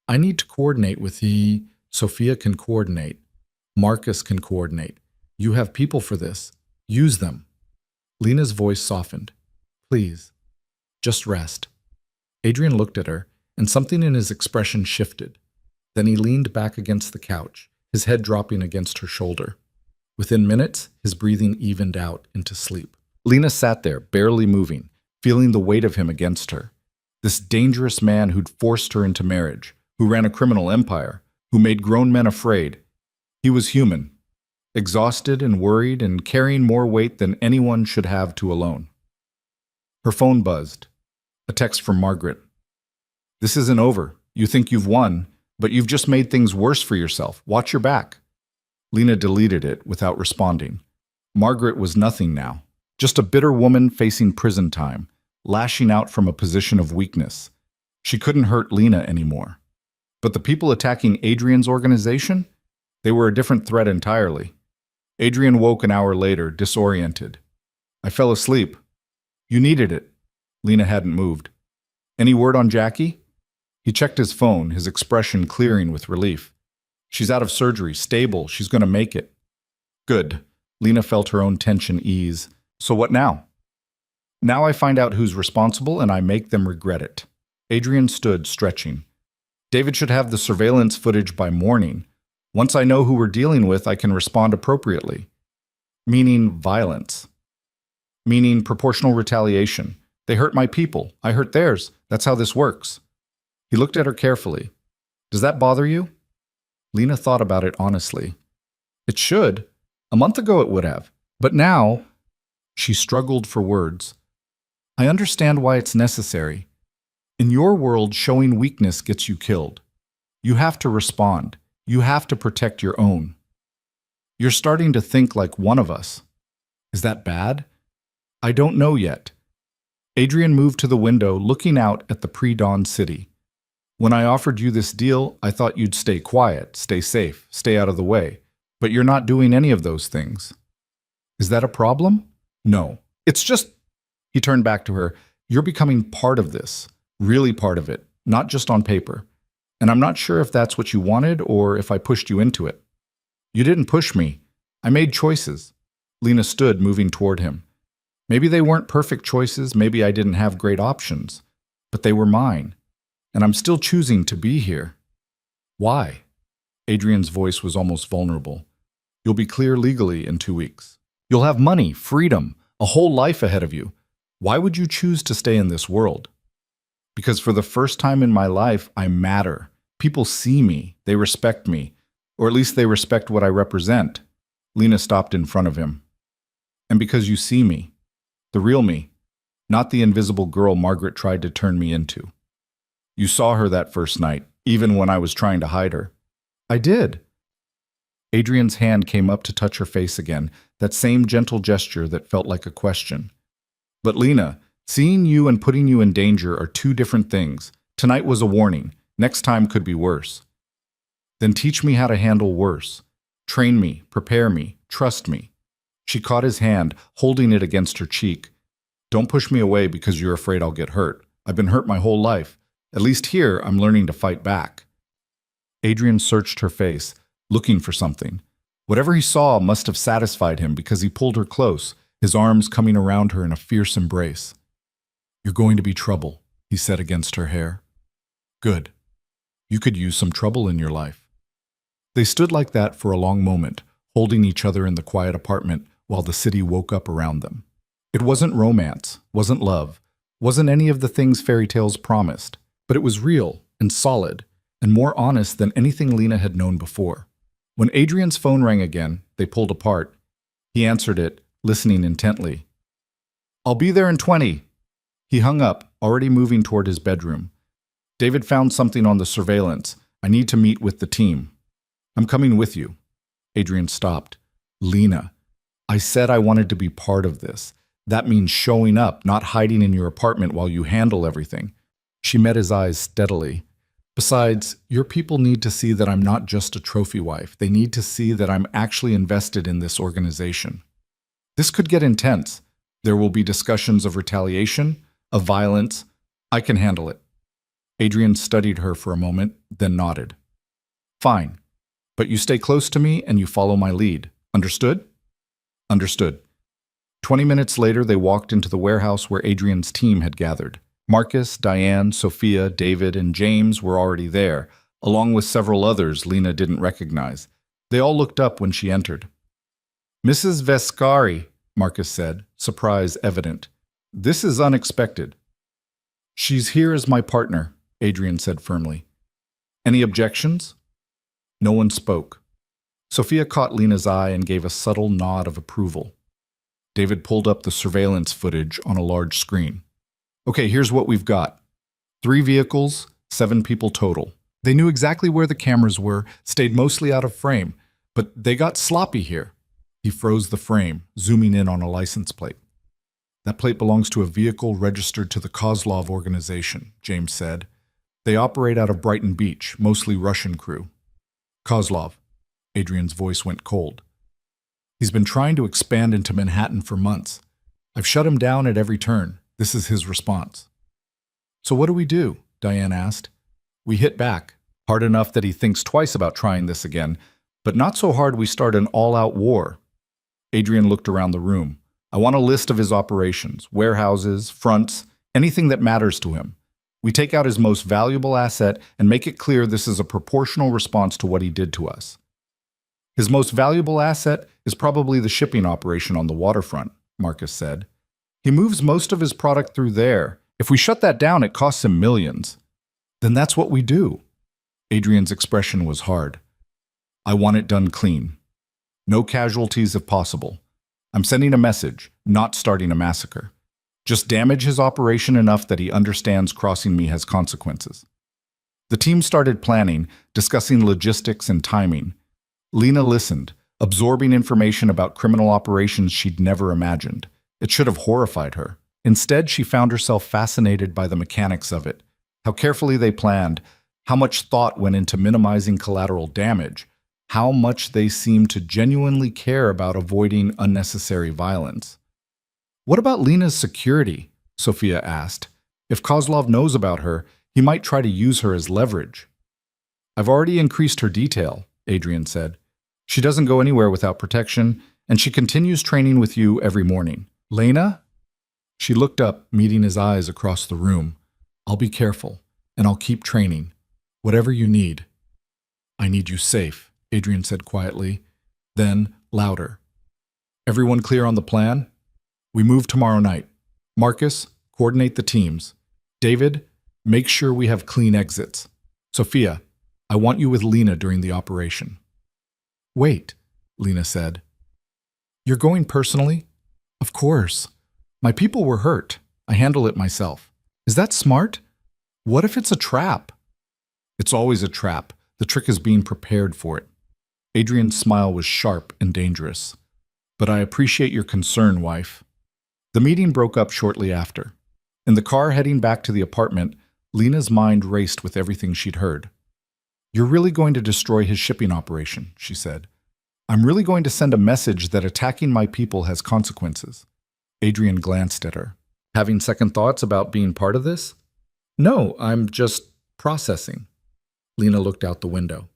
"I need to coordinate with Sophia can coordinate. Marcus can coordinate. You have people for this. Use them." Lena's voice softened. "Please, just rest." Adrian looked at her, and something in his expression shifted. Then he leaned back against the couch, his head dropping against her shoulder. Within minutes, his breathing evened out into sleep. Lena sat there, barely moving, feeling the weight of him against her. This dangerous man who'd forced her into marriage, who ran a criminal empire, who made grown men afraid. He was human, exhausted and worried and carrying more weight than anyone should have to alone. Her phone buzzed. A text from Margaret. "This isn't over. You think you've won, but you've just made things worse for yourself. Watch your back." Lena deleted it without responding. Margaret was nothing now, just a bitter woman facing prison time, lashing out from a position of weakness. She couldn't hurt Lena anymore. But the people attacking Adrian's organization? They were a different threat entirely. Adrian woke an hour later, disoriented. "I fell asleep." "You needed it." Lena hadn't moved. "Any word on Jackie?" He checked his phone, his expression clearing with relief. "She's out of surgery, stable, she's going to make it." Good. Lena felt her own tension ease. "So what now?" "Now I find out who's responsible and I make them regret it." Adrian stood, stretching. "David should have the surveillance footage by morning. Once I know who we're dealing with, I can respond appropriately." Meaning violence. Meaning proportional retaliation. They hurt my people. I hurt theirs. That's how this works. He looked at her carefully. "Does that bother you?" Lena thought about it honestly. "It should. A month ago it would have. But now—" She struggled for words. "I understand why it's necessary. In your world, showing weakness gets you killed. You have to respond. You have to protect your own. You're starting to think like one of us. Is that bad? I don't know yet." Adrian moved to the window, looking out at the pre-dawn city. "When I offered you this deal, I thought you'd stay quiet, stay safe, stay out of the way. But you're not doing any of those things. Is that a problem?" "No. It's just—" He turned back to her. "You're becoming part of this. Really part of it, not just on paper. And I'm not sure if that's what you wanted or if I pushed you into it." "You didn't push me. I made choices." Lena stood, moving toward him. "Maybe they weren't perfect choices, maybe I didn't have great options. But they were mine. And I'm still choosing to be here." "Why?" Adrian's voice was almost vulnerable. "You'll be clear legally in 2 weeks. You'll have money, freedom, a whole life ahead of you. Why would you choose to stay in this world?" "Because for the first time in my life, I matter. People see me, they respect me, or at least they respect what I represent." Lena stopped in front of him. "And because you see me, the real me, not the invisible girl Margaret tried to turn me into. You saw her that first night, even when I was trying to hide her." "I did." Adrian's hand came up to touch her face again, that same gentle gesture that felt like a question. "But Lena, seeing you and putting you in danger are two different things. Tonight was a warning. Next time could be worse." "Then teach me how to handle worse. Train me, prepare me, trust me." She caught his hand, holding it against her cheek. "Don't push me away because you're afraid I'll get hurt. I've been hurt my whole life. At least here, I'm learning to fight back." Adrian searched her face, looking for something. Whatever he saw must have satisfied him because he pulled her close, his arms coming around her in a fierce embrace. "You're going to be trouble," he said against her hair. "Good. You could use some trouble in your life." They stood like that for a long moment, holding each other in the quiet apartment while the city woke up around them. It wasn't romance, wasn't love, wasn't any of the things fairy tales promised, but it was real and solid and more honest than anything Lena had known before. When Adrian's phone rang again, they pulled apart. He answered it, listening intently. "I'll be there in 20. He hung up, already moving toward his bedroom. "David found something on the surveillance. I need to meet with the team." "I'm coming with you." Adrian stopped. "Lena, I said I wanted to be part of this. That means showing up, not hiding in your apartment while you handle everything." She met his eyes steadily. "Besides, your people need to see that I'm not just a trophy wife. They need to see that I'm actually invested in this organization. This could get intense. There will be discussions of retaliation, of violence. I can handle it." Adrian studied her for a moment, then nodded. "Fine. But you stay close to me and you follow my lead. Understood?" "Understood." 20 minutes later, they walked into the warehouse where Adrian's team had gathered. Marcus, Diane, Sophia, David, and James were already there, along with several others Lena didn't recognize. They all looked up when she entered. "Mrs. Vescari," Marcus said, surprise evident. "This is unexpected." "She's here as my partner," Adrian said firmly. "Any objections?" No one spoke. Sophia caught Lena's eye and gave a subtle nod of approval. David pulled up the surveillance footage on a large screen. Okay, here's what we've got. 3 vehicles, 7 people total. They knew exactly where the cameras were, stayed mostly out of frame, but they got sloppy here. He froze the frame, zooming in on a license plate. That plate belongs to a vehicle registered to the Kozlov organization, James said. They operate out of Brighton Beach, mostly Russian crew. Kozlov. Adrian's voice went cold. He's been trying to expand into Manhattan for months. I've shut him down at every turn. This is his response. So what do we do? Diane asked. We hit back, hard enough that he thinks twice about trying this again, but not so hard we start an all-out war. Adrian looked around the room. I want a list of his operations, warehouses, fronts, anything that matters to him. We take out his most valuable asset and make it clear this is a proportional response to what he did to us. His most valuable asset is probably the shipping operation on the waterfront, Marcus said. He moves most of his product through there. If we shut that down, it costs him millions. Then that's what we do. Adrian's expression was hard. I want it done clean. No casualties if possible. I'm sending a message, not starting a massacre. Just damage his operation enough that he understands crossing me has consequences. The team started planning, discussing logistics and timing. Lena listened, absorbing information about criminal operations she'd never imagined. It should have horrified her. Instead, she found herself fascinated by the mechanics of it, how carefully they planned, how much thought went into minimizing collateral damage, how much they seemed to genuinely care about avoiding unnecessary violence. What about Lena's security? Sophia asked. If Kozlov knows about her, he might try to use her as leverage. I've already increased her detail, Adrian said. She doesn't go anywhere without protection, and she continues training with you every morning. Lena? She looked up, meeting his eyes across the room. I'll be careful, and I'll keep training. Whatever you need. I need you safe, Adrian said quietly. Then, louder. Everyone clear on the plan? We move tomorrow night. Marcus, coordinate the teams. David, make sure we have clean exits. Sophia, I want you with Lena during the operation. Wait, Lena said. You're going personally? Of course. My people were hurt. I handle it myself. Is that smart? What if it's a trap? It's always a trap. The trick is being prepared for it. Adrian's smile was sharp and dangerous. But I appreciate your concern, wife. The meeting broke up shortly after. In the car heading back to the apartment, Lena's mind raced with everything she'd heard. You're really going to destroy his shipping operation, she said. I'm really going to send a message that attacking my people has consequences. Adrian glanced at her. Having second thoughts about being part of this? No, I'm just processing. Lena looked out the window.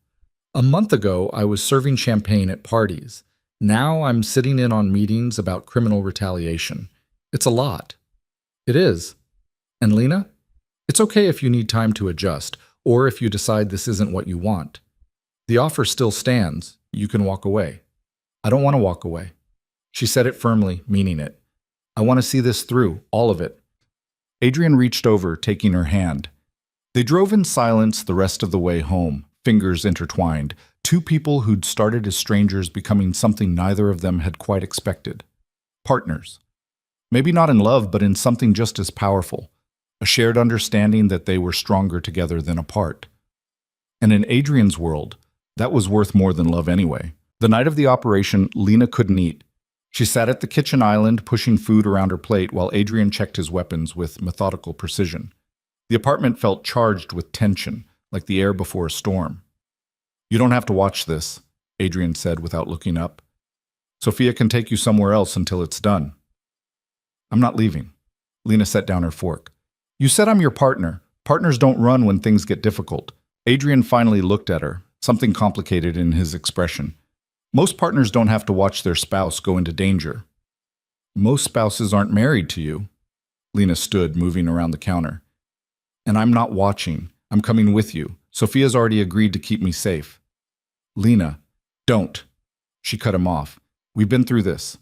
A month ago, I was serving champagne at parties. Now I'm sitting in on meetings about criminal retaliation. It's a lot. It is. And Lena? It's okay if you need time to adjust, or if you decide this isn't what you want. The offer still stands. You can walk away. I don't want to walk away. She said it firmly, meaning it. I want to see this through, all of it. Adrian reached over, taking her hand. They drove in silence the rest of the way home, fingers intertwined, 2 people who'd started as strangers becoming something neither of them had quite expected. Partners. Maybe not in love, but in something just as powerful, a shared understanding that they were stronger together than apart. And in Adrian's world, that was worth more than love anyway. The night of the operation, Lena couldn't eat. She sat at the kitchen island, pushing food around her plate while Adrian checked his weapons with methodical precision. The apartment felt charged with tension, like the air before a storm. You don't have to watch this, Adrian said without looking up. Sophia can take you somewhere else until it's done. I'm not leaving. Lena set down her fork. You said I'm your partner. Partners don't run when things get difficult. Adrian finally looked at her, something complicated in his expression. Most partners don't have to watch their spouse go into danger. Most spouses aren't married to you. Lena stood, moving around the counter. And I'm not watching. I'm coming with you. Sophia's already agreed to keep me safe. Lena, don't. She cut him off. We've been through this.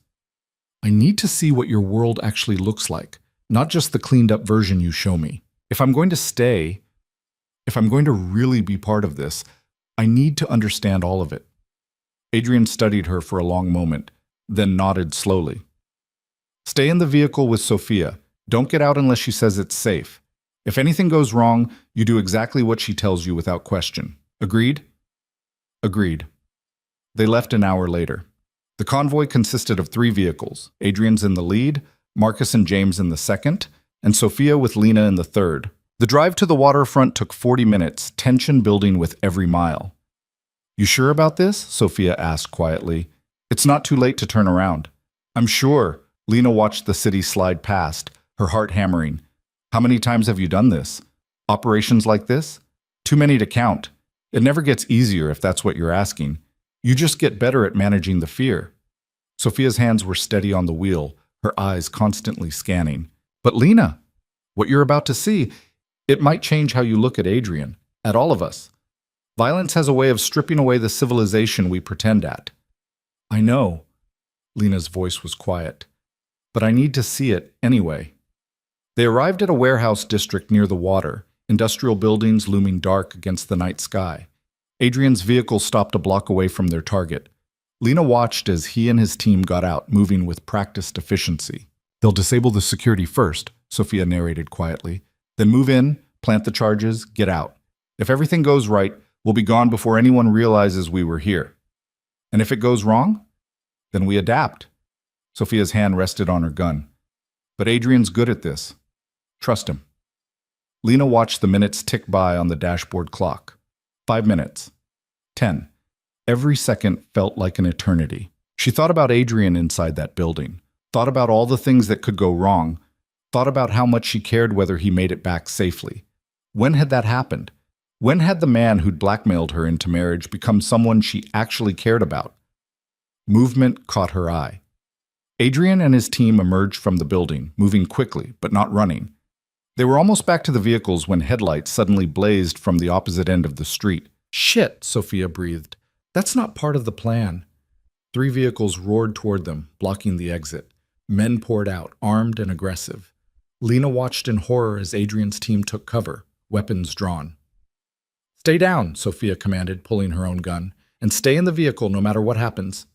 I need to see what your world actually looks like, not just the cleaned up version you show me. If I'm going to stay, if I'm going to really be part of this, I need to understand all of it. Adrian studied her for a long moment, then nodded slowly. Stay in the vehicle with Sophia. Don't get out unless she says it's safe. If anything goes wrong, you do exactly what she tells you without question. Agreed? Agreed. They left an hour later. The convoy consisted of 3 vehicles. Adrian's in the lead, Marcus and James in the second, and Sophia with Lena in the third. The drive to the waterfront took 40 minutes, tension building with every mile. You sure about this? Sophia asked quietly. It's not too late to turn around. I'm sure. Lena watched the city slide past, her heart hammering. How many times have you done this? Operations like this? Too many to count. It never gets easier if that's what you're asking. You just get better at managing the fear. Sophia's hands were steady on the wheel, her eyes constantly scanning. But Lena, what you're about to see, it might change how you look at Adrian, at all of us. Violence has a way of stripping away the civilization we pretend at. I know. Lena's voice was quiet. But I need to see it anyway. They arrived at a warehouse district near the water, industrial buildings looming dark against the night sky. Adrian's vehicle stopped a block away from their target. Lena watched as he and his team got out, moving with practiced efficiency. They'll disable the security first, Sophia narrated quietly. Then move in, plant the charges, get out. If everything goes right, we'll be gone before anyone realizes we were here. And if it goes wrong, then we adapt. Sophia's hand rested on her gun. But Adrian's good at this. Trust him. Lena watched the minutes tick by on the dashboard clock. 5 minutes. 10. Every second felt like an eternity. She thought about Adrian inside that building, thought about all the things that could go wrong, thought about how much she cared whether he made it back safely. When had that happened? When had the man who'd blackmailed her into marriage become someone she actually cared about? Movement caught her eye. Adrian and his team emerged from the building, moving quickly, but not running. They were almost back to the vehicles when headlights suddenly blazed from the opposite end of the street. Shit, Sophia breathed. That's not part of the plan. 3 vehicles roared toward them, blocking the exit. Men poured out, armed and aggressive. Lena watched in horror as Adrian's team took cover, weapons drawn. Stay down, Sophia commanded, pulling her own gun, and stay in the vehicle no matter what happens.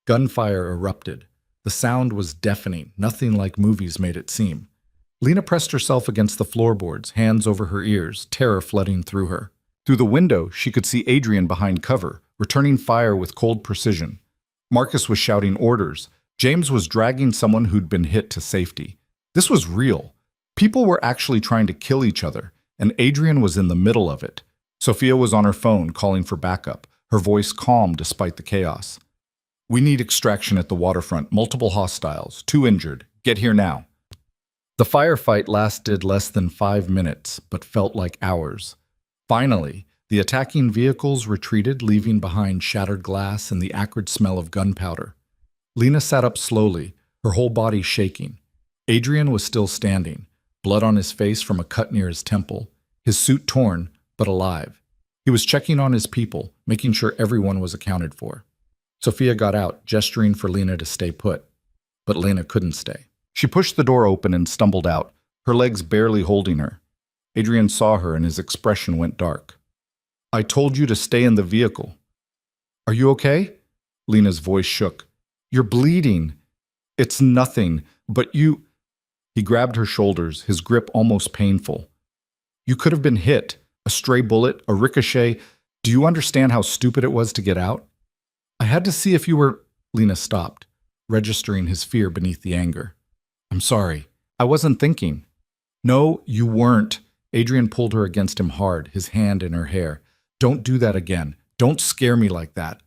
Gunfire erupted. The sound was deafening, nothing like movies made it seem. Lena pressed herself against the floorboards, hands over her ears, terror flooding through her. Through the window, she could see Adrian behind cover, returning fire with cold precision. Marcus was shouting orders. James was dragging someone who'd been hit to safety. This was real. People were actually trying to kill each other, and Adrian was in the middle of it. Sophia was on her phone, calling for backup, her voice calm despite the chaos. We need extraction at the waterfront, multiple hostiles, 2 injured. Get here now. The firefight lasted less than 5 minutes, but felt like hours. Finally, the attacking vehicles retreated, leaving behind shattered glass and the acrid smell of gunpowder. Lena sat up slowly, her whole body shaking. Adrian was still standing, blood on his face from a cut near his temple, his suit torn, but alive. He was checking on his people, making sure everyone was accounted for. Sophia got out, gesturing for Lena to stay put. But Lena couldn't stay. She pushed the door open and stumbled out, her legs barely holding her. Adrian saw her and his expression went dark. I told you to stay in the vehicle. Are you okay? Lena's voice shook. You're bleeding. It's nothing, but you... He grabbed her shoulders, his grip almost painful. You could have been hit. A stray bullet, a ricochet. Do you understand how stupid it was to get out? I had to see if you were... Lena stopped, registering his fear beneath the anger. I'm sorry. I wasn't thinking. No, you weren't. Adrian pulled her against him hard, his hand in her hair. Don't do that again. Don't scare me like that.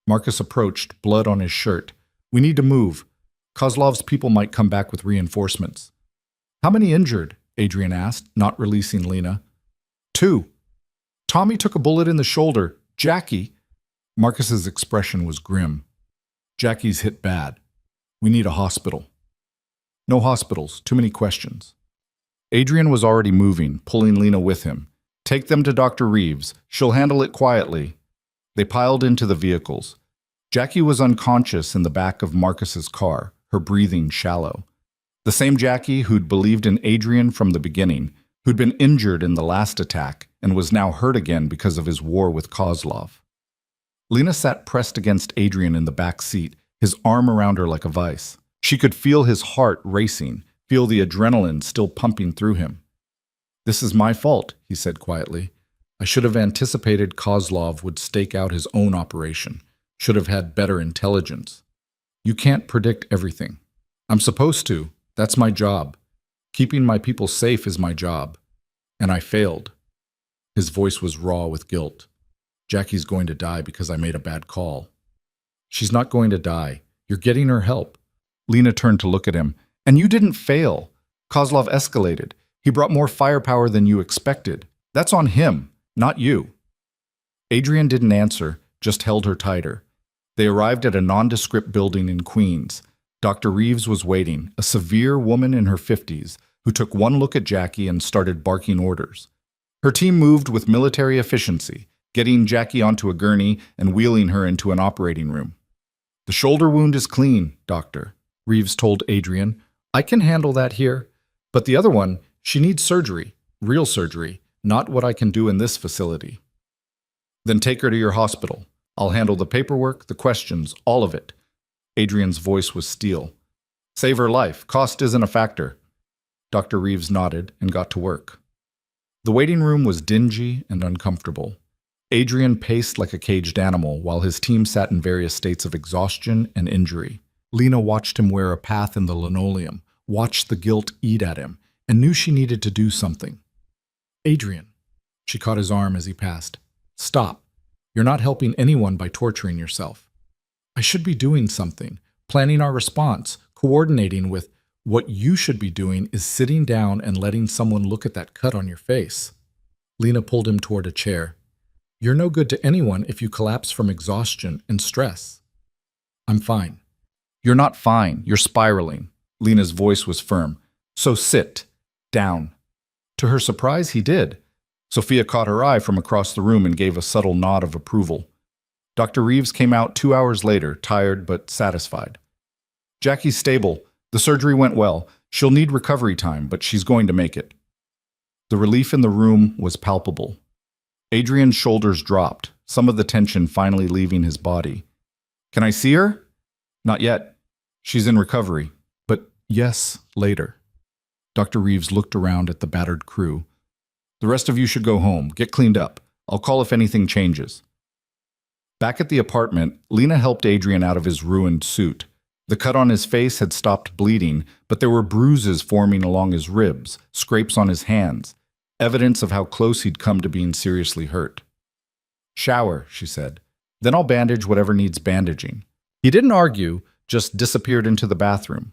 Marcus approached, blood on his shirt. We need to move. Kozlov's people might come back with reinforcements. How many injured? Adrian asked, not releasing Lena. 2. Tommy took a bullet in the shoulder. Jackie... Marcus's expression was grim. Jackie's hit bad. We need a hospital. No hospitals. Too many questions. Adrian was already moving, pulling Lena with him. Take them to Dr. Reeves. She'll handle it quietly. They piled into the vehicles. Jackie was unconscious in the back of Marcus's car, her breathing shallow. The same Jackie who'd believed in Adrian from the beginning, who'd been injured in the last attack and was now hurt again because of his war with Kozlov. Lena sat pressed against Adrian in the back seat, his arm around her like a vice. She could feel his heart racing, feel the adrenaline still pumping through him. "This is my fault," he said quietly. "I should have anticipated Kozlov would stake out his own operation, should have had better intelligence. You can't predict everything. I'm supposed to. That's my job. Keeping my people safe is my job. And I failed." His voice was raw with guilt. "Jackie's going to die because I made a bad call." "She's not going to die. You're getting her help." Lena turned to look at him. "And you didn't fail. Kozlov escalated. He brought more firepower than you expected. That's on him, not you." Adrian didn't answer, just held her tighter. They arrived at a nondescript building in Queens. Dr. Reeves was waiting, a severe woman in her 50s, who took one look at Jackie and started barking orders. Her team moved with military efficiency, getting Jackie onto a gurney and wheeling her into an operating room. "The shoulder wound is clean, doctor," Reeves told Adrian. "I can handle that here. But the other one, she needs surgery, real surgery, not what I can do in this facility." "Then take her to your hospital. I'll handle the paperwork, the questions, all of it." Adrian's voice was steel. "Save her life. Cost isn't a factor." Dr. Reeves nodded and got to work. The waiting room was dingy and uncomfortable. Adrian paced like a caged animal while his team sat in various states of exhaustion and injury. Lena watched him wear a path in the linoleum, watched the guilt eat at him, and knew she needed to do something. "Adrian," she caught his arm as he passed. "Stop. You're not helping anyone by torturing yourself. I should be doing something, planning our response, coordinating with. What you should be doing is sitting down and letting someone look at that cut on your face." Lena pulled him toward a chair. "You're no good to anyone if you collapse from exhaustion and stress." "I'm fine." "You're not fine. You're spiraling." Lena's voice was firm. "So sit. Down." To her surprise, he did. Sophia caught her eye from across the room and gave a subtle nod of approval. Dr. Reeves came out 2 hours later, tired but satisfied. "Jackie's stable. The surgery went well. She'll need recovery time, but she's going to make it." The relief in the room was palpable. Adrian's shoulders dropped, some of the tension finally leaving his body. "Can I see her?" "Not yet. She's in recovery. But yes, later." Dr. Reeves looked around at the battered crew. "The rest of you should go home. Get cleaned up. I'll call if anything changes." Back at the apartment, Lena helped Adrian out of his ruined suit. The cut on his face had stopped bleeding, but there were bruises forming along his ribs, scrapes on his hands, evidence of how close he'd come to being seriously hurt. "Shower," she said. "Then I'll bandage whatever needs bandaging." He didn't argue, just disappeared into the bathroom.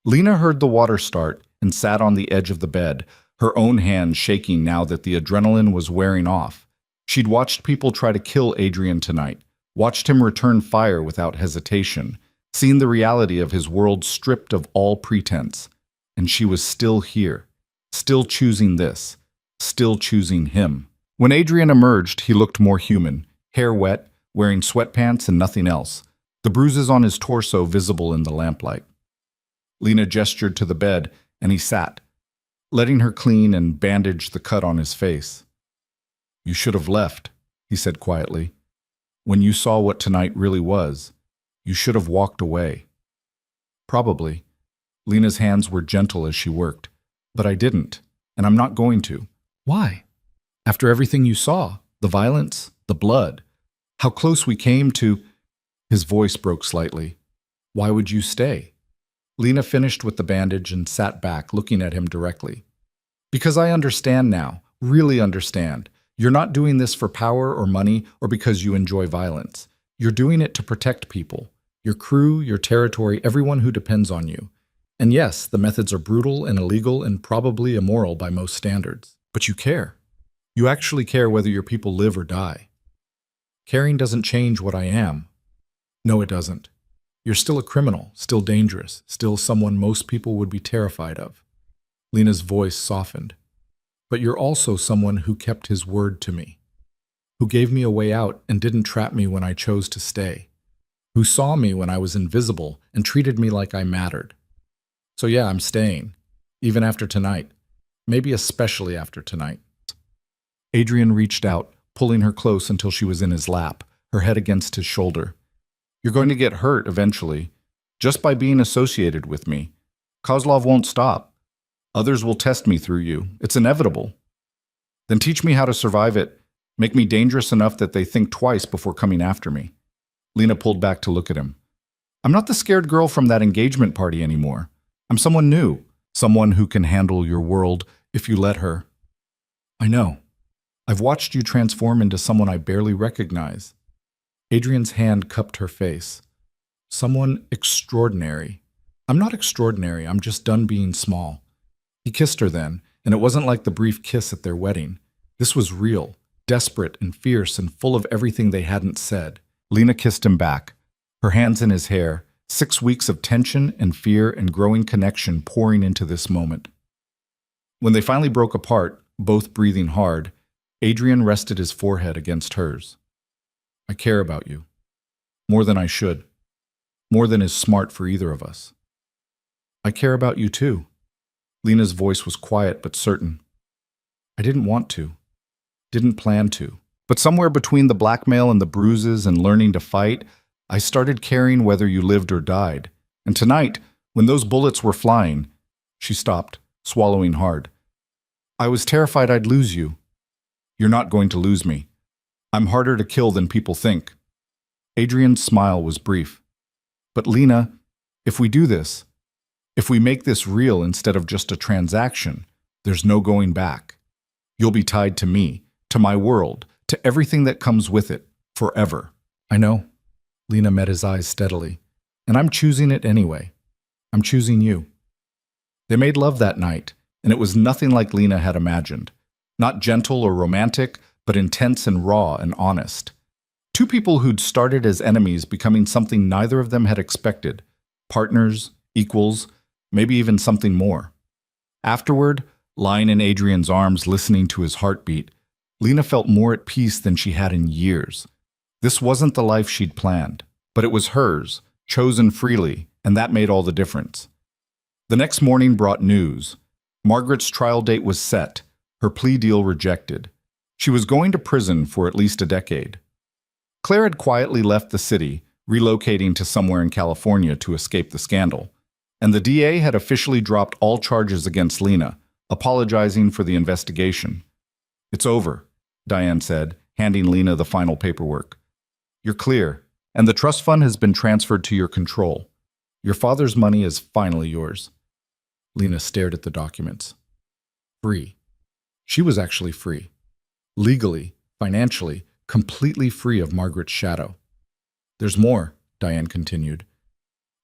Lena heard the water start and sat on the edge of the bed, her own hands shaking now that the adrenaline was wearing off. She'd watched people try to kill Adrian tonight, watched him return fire without hesitation, seen the reality of his world stripped of all pretense. And she was still here, still choosing this, still choosing him. When Adrian emerged, he looked more human, hair wet, wearing sweatpants and nothing else, the bruises on his torso visible in the lamplight. Lena gestured to the bed, and he sat, letting her clean and bandage the cut on his face. "You should have left," he said quietly. "When you saw what tonight really was, you should have walked away." "Probably." Lena's hands were gentle as she worked. "But I didn't, and I'm not going to." "Why?" "After everything you saw, the violence, the blood, how close we came to—" His voice broke slightly. "Why would you stay?" Lena finished with the bandage and sat back, looking at him directly. "Because I understand now, really understand. You're not doing this for power or money or because you enjoy violence. You're doing it to protect people, your crew, your territory, everyone who depends on you. And yes, the methods are brutal and illegal and probably immoral by most standards. But you care. You actually care whether your people live or die. Caring doesn't change what I am. No, it doesn't. You're still a criminal, still dangerous, still someone most people would be terrified of." Lena's voice softened. "But you're also someone who kept his word to me, who gave me a way out and didn't trap me when I chose to stay, who saw me when I was invisible and treated me like I mattered. So yeah, I'm staying, even after tonight, maybe especially after tonight." Adrian reached out, pulling her close until she was in his lap, her head against his shoulder. You're going to get hurt eventually, just by being associated with me. Kozlov won't stop. Others will test me through you. It's inevitable. Then teach me how to survive it. Make me dangerous enough that they think twice before coming after me. Lena pulled back to look at him. I'm not the scared girl from that engagement party anymore. I'm someone new, someone who can handle your world if you let her. I know. I've watched you transform into someone I barely recognize. Adrian's hand cupped her face. Someone extraordinary. I'm not extraordinary, I'm just done being small. He kissed her then, and it wasn't like the brief kiss at their wedding. This was real, desperate and fierce and full of everything they hadn't said. Lena kissed him back, her hands in his hair, 6 weeks of tension and fear and growing connection pouring into this moment. When they finally broke apart, both breathing hard, Adrian rested his forehead against hers. I care about you. More than I should. More than is smart for either of us. I care about you too. Lena's voice was quiet but certain. I didn't want to. Didn't plan to. But somewhere between the blackmail and the bruises and learning to fight, I started caring whether you lived or died. And tonight, when those bullets were flying, she stopped, swallowing hard. I was terrified I'd lose you. You're not going to lose me. I'm harder to kill than people think. Adrian's smile was brief. But Lena, if we do this, if we make this real instead of just a transaction, there's no going back. You'll be tied to me, to my world, to everything that comes with it, forever. I know. Lena met his eyes steadily. And I'm choosing it anyway. I'm choosing you. They made love that night, and it was nothing like Lena had imagined. Not gentle or romantic, but intense and raw and honest. Two people who'd started as enemies becoming something neither of them had expected. Partners, equals, maybe even something more. Afterward, lying in Adrian's arms listening to his heartbeat, Lena felt more at peace than she had in years. This wasn't the life she'd planned, but it was hers, chosen freely, and that made all the difference. The next morning brought news. Margaret's trial date was set, her plea deal rejected. She was going to prison for at least a decade. Claire had quietly left the city, relocating to somewhere in California to escape the scandal. And the DA had officially dropped all charges against Lena, apologizing for the investigation. It's over, Diane said, handing Lena the final paperwork. You're clear, and the trust fund has been transferred to your control. Your father's money is finally yours. Lena stared at the documents. Free. She was actually free. Legally, financially, completely free of Margaret's shadow. There's more, Diane continued.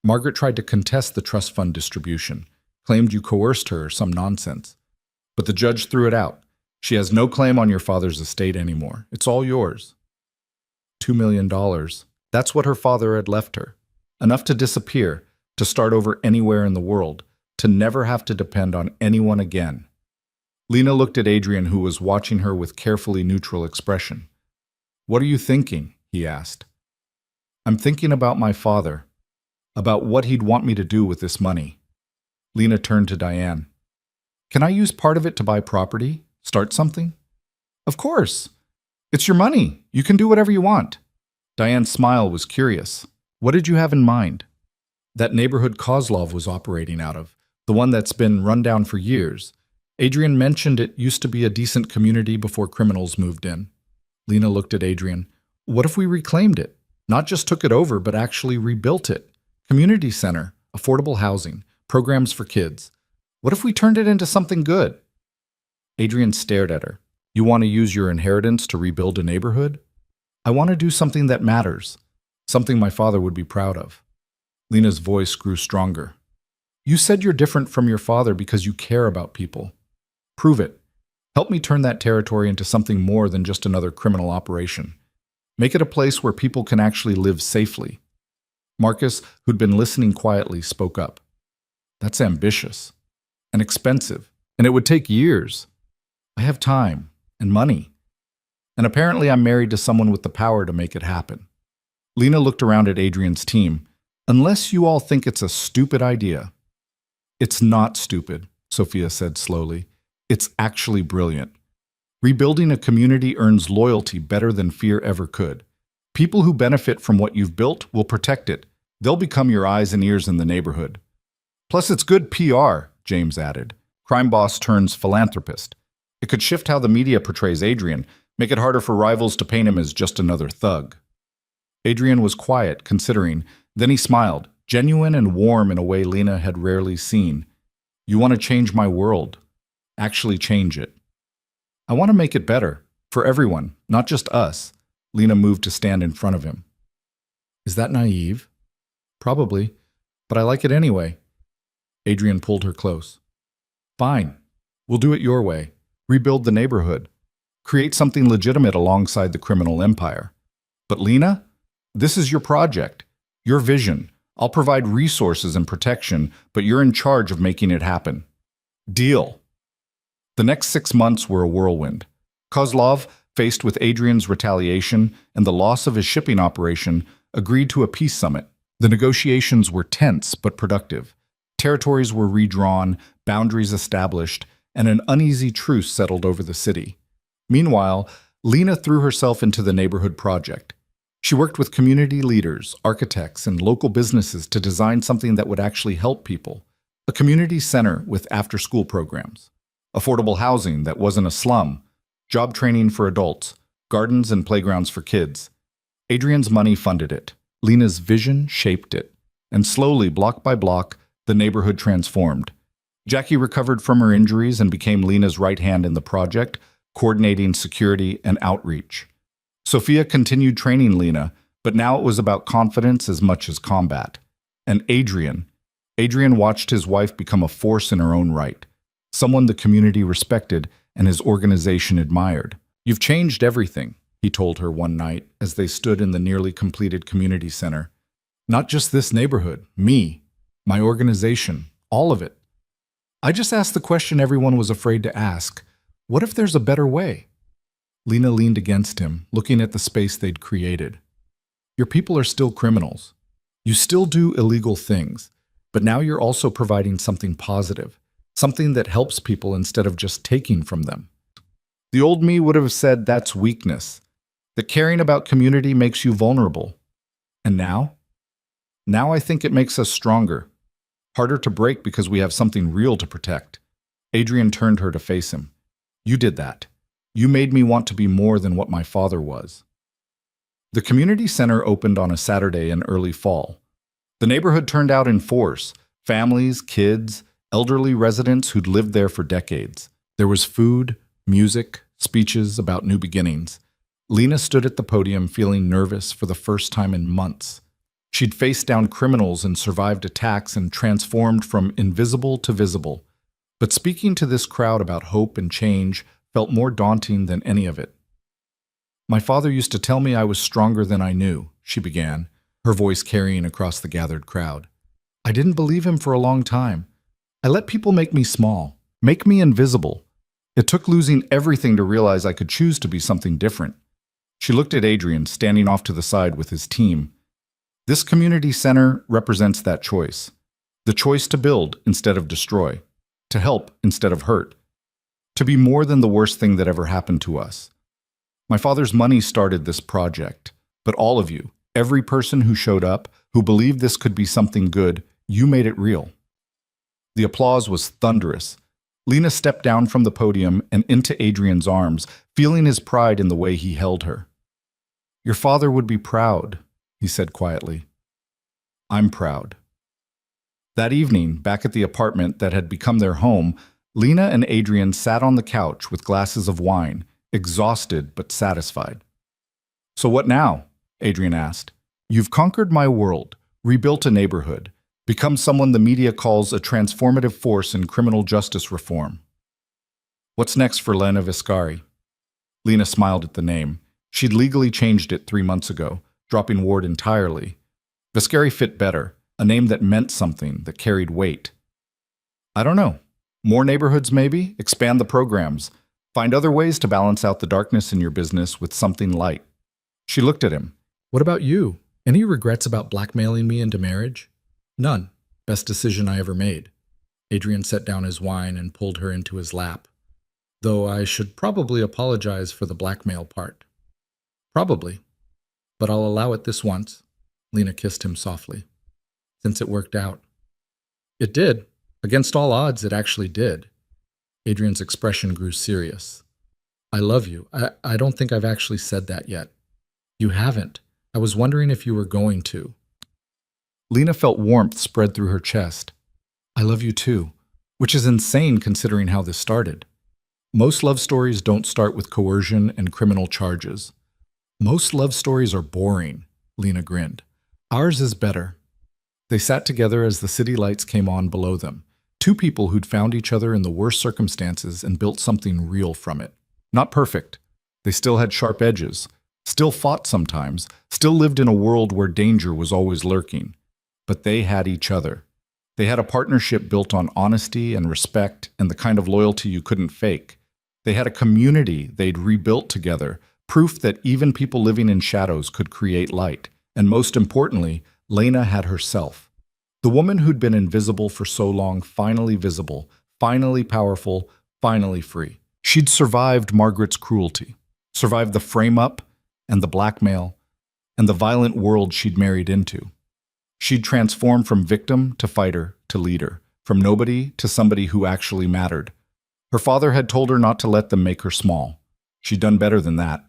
Margaret tried to contest the trust fund distribution, claimed you coerced her or some nonsense. But the judge threw it out. She has no claim on your father's estate anymore. It's all yours. $2 million. That's what her father had left her. Enough to disappear, to start over anywhere in the world, to never have to depend on anyone again. Lena looked at Adrian, who was watching her with carefully neutral expression. What are you thinking? He asked. I'm thinking about my father, about what he'd want me to do with this money. Lena turned to Diane. Can I use part of it to buy property? Start something? Of course. It's your money. You can do whatever you want. Diane's smile was curious. What did you have in mind? That neighborhood Kozlov was operating out of, the one that's been run down for years. Adrian mentioned it used to be a decent community before criminals moved in. Lena looked at Adrian. What if we reclaimed it? Not just took it over, but actually rebuilt it. Community center, affordable housing, programs for kids. What if we turned it into something good? Adrian stared at her. You want to use your inheritance to rebuild a neighborhood? I want to do something that matters, something my father would be proud of. Lena's voice grew stronger. You said you're different from your father because you care about people. Prove it. Help me turn that territory into something more than just another criminal operation. Make it a place where people can actually live safely. Marcus, who'd been listening quietly, spoke up. That's ambitious and expensive, and it would take years. I have time and money. And apparently I'm married to someone with the power to make it happen. Lena looked around at Adrian's team. Unless you all think it's a stupid idea. It's not stupid, Sophia said slowly. It's actually brilliant. Rebuilding a community earns loyalty better than fear ever could. People who benefit from what you've built will protect it. They'll become your eyes and ears in the neighborhood. Plus, it's good PR, James added. Crime boss turns philanthropist. It could shift how the media portrays Adrian, make it harder for rivals to paint him as just another thug. Adrian was quiet, considering. Then he smiled, genuine and warm in a way Lena had rarely seen. You want to change my world. Actually change it. I want to make it better. For everyone, not just us. Lena moved to stand in front of him. Is that naive? Probably, but I like it anyway. Adrian pulled her close. Fine. We'll do it your way. Rebuild the neighborhood. Create something legitimate alongside the criminal empire. But Lena, this is your project, your vision. I'll provide resources and protection, but you're in charge of making it happen. Deal. The next 6 months were a whirlwind. Kozlov, faced with Adrian's retaliation and the loss of his shipping operation, agreed to a peace summit. The negotiations were tense but productive. Territories were redrawn, boundaries established, and an uneasy truce settled over the city. Meanwhile, Lena threw herself into the neighborhood project. She worked with community leaders, architects, and local businesses to design something that would actually help people. A community center with after-school programs. Affordable housing that wasn't a slum. Job training for adults. Gardens and playgrounds for kids. Adrian's money funded it. Lena's vision shaped it. And slowly, block by block, the neighborhood transformed. Jackie recovered from her injuries and became Lena's right hand in the project, coordinating security and outreach. Sophia continued training Lena, but now it was about confidence as much as combat. And Adrian watched his wife become a force in her own right, someone the community respected and his organization admired. You've changed everything, he told her one night as they stood in the nearly completed community center. Not just this neighborhood, me, my organization, all of it. I just asked the question everyone was afraid to ask. What if there's a better way? Lena leaned against him, looking at the space they'd created. Your people are still criminals. You still do illegal things, but now you're also providing something positive, something that helps people instead of just taking from them. The old me would have said that's weakness, that caring about community makes you vulnerable. And now? Now I think it makes us stronger, harder to break because we have something real to protect. Adrian turned her to face him. You did that. You made me want to be more than what my father was. The community center opened on a Saturday in early fall. The neighborhood turned out in force. Families, kids, elderly residents who'd lived there for decades. There was food, music, speeches about new beginnings. Lena stood at the podium feeling nervous for the first time in months. She'd faced down criminals and survived attacks and transformed from invisible to visible. But speaking to this crowd about hope and change felt more daunting than any of it. My father used to tell me I was stronger than I knew, she began, her voice carrying across the gathered crowd. I didn't believe him for a long time. I let people make me small, make me invisible. It took losing everything to realize I could choose to be something different. She looked at Adrian, standing off to the side with his team. This community center represents that choice. The choice to build instead of destroy, to help instead of hurt, to be more than the worst thing that ever happened to us. My father's money started this project, but all of you, every person who showed up, who believed this could be something good, you made it real. The applause was thunderous. Lena stepped down from the podium and into Adrian's arms, feeling his pride in the way he held her. Your father would be proud, he said quietly. I'm proud. That evening, back at the apartment that had become their home, Lena and Adrian sat on the couch with glasses of wine, exhausted but satisfied. So what now? Adrian asked. You've conquered my world, rebuilt a neighborhood, become someone the media calls a transformative force in criminal justice reform. What's next for Lena Viscari? Lena smiled at the name. She'd legally changed it 3 months ago, dropping Ward entirely. Viscari fit better, a name that meant something, that carried weight. I don't know. More neighborhoods maybe? Expand the programs. Find other ways to balance out the darkness in your business with something light. She looked at him. What about you? Any regrets about blackmailing me into marriage? None. Best decision I ever made. Adrian set down his wine and pulled her into his lap. Though I should probably apologize for the blackmail part. Probably. But I'll allow it this once. Lena kissed him softly. Since it worked out. It did. Against all odds, it actually did. Adrian's expression grew serious. I love you. I don't think I've actually said that yet. You haven't. I was wondering if you were going to. Lena felt warmth spread through her chest. I love you too, which is insane considering how this started. Most love stories don't start with coercion and criminal charges. Most love stories are boring, Lena grinned. Ours is better. They sat together as the city lights came on below them. Two people who'd found each other in the worst circumstances and built something real from it. Not perfect. They still had sharp edges, still fought sometimes, still lived in a world where danger was always lurking. But they had each other. They had a partnership built on honesty and respect and the kind of loyalty you couldn't fake. They had a community they'd rebuilt together, proof that even people living in shadows could create light. And most importantly, Lena had herself. The woman who'd been invisible for so long, finally visible, finally powerful, finally free. She'd survived Margaret's cruelty, survived the frame-up and the blackmail and the violent world she'd married into. She'd transformed from victim to fighter to leader, from nobody to somebody who actually mattered. Her father had told her not to let them make her small. She'd done better than that.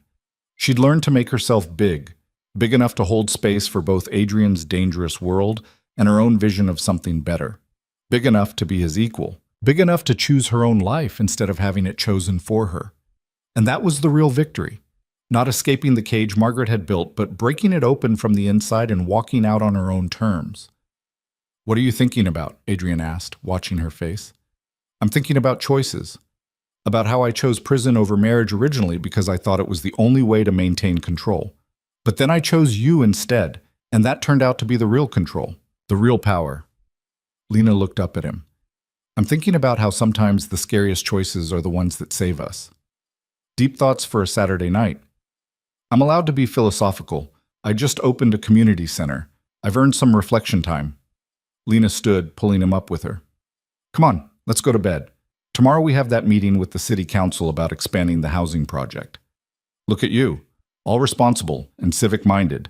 She'd learned to make herself big, big enough to hold space for both Adrian's dangerous world and her own vision of something better. Big enough to be his equal. Big enough to choose her own life instead of having it chosen for her. And that was the real victory. Not escaping the cage Margaret had built, but breaking it open from the inside and walking out on her own terms. What are you thinking about? Adrian asked, watching her face. I'm thinking about choices. About how I chose prison over marriage originally because I thought it was the only way to maintain control. But then I chose you instead, and that turned out to be the real control, the real power. Lena looked up at him. I'm thinking about how sometimes the scariest choices are the ones that save us. Deep thoughts for a Saturday night. I'm allowed to be philosophical. I just opened a community center. I've earned some reflection time. Lena stood, pulling him up with her. Come on, let's go to bed. Tomorrow we have that meeting with the city council about expanding the housing project. Look at you, all responsible and civic-minded.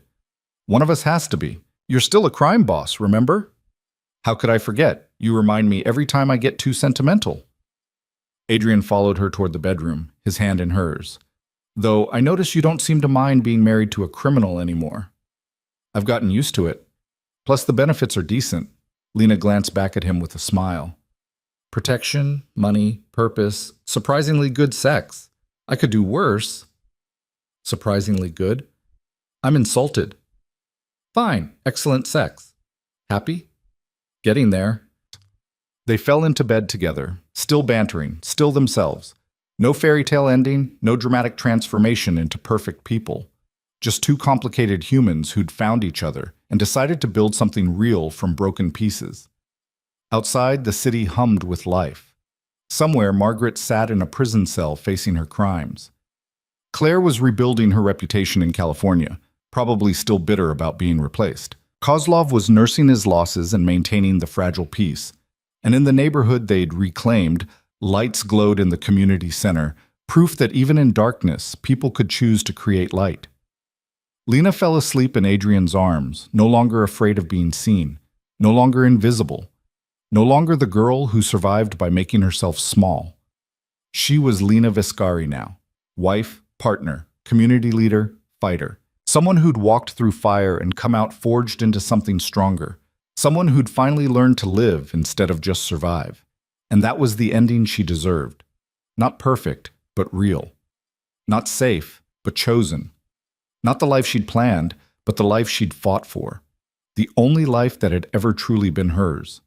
One of us has to be. You're still a crime boss, remember? How could I forget? You remind me every time I get too sentimental. Adrian followed her toward the bedroom, his hand in hers. Though I notice you don't seem to mind being married to a criminal anymore. I've gotten used to it. Plus the benefits are decent. Lena glanced back at him with a smile. Protection, money, purpose, surprisingly good sex. I could do worse. Surprisingly good? I'm insulted. Fine, excellent sex. Happy? Getting there. They fell into bed together, still bantering, still themselves. No fairy tale ending, no dramatic transformation into perfect people. Just two complicated humans who'd found each other and decided to build something real from broken pieces. Outside, the city hummed with life. Somewhere, Margaret sat in a prison cell facing her crimes. Claire was rebuilding her reputation in California, probably still bitter about being replaced. Kozlov was nursing his losses and maintaining the fragile peace. And in the neighborhood they'd reclaimed, lights glowed in the community center, proof that even in darkness, people could choose to create light. Lena fell asleep in Adrian's arms, no longer afraid of being seen, no longer invisible, no longer the girl who survived by making herself small. She was Lena Viscari now, wife, partner, community leader, fighter, someone who'd walked through fire and come out forged into something stronger, someone who'd finally learned to live instead of just survive. And that was the ending she deserved. Not perfect, but real. Not safe, but chosen. Not the life she'd planned, but the life she'd fought for. The only life that had ever truly been hers.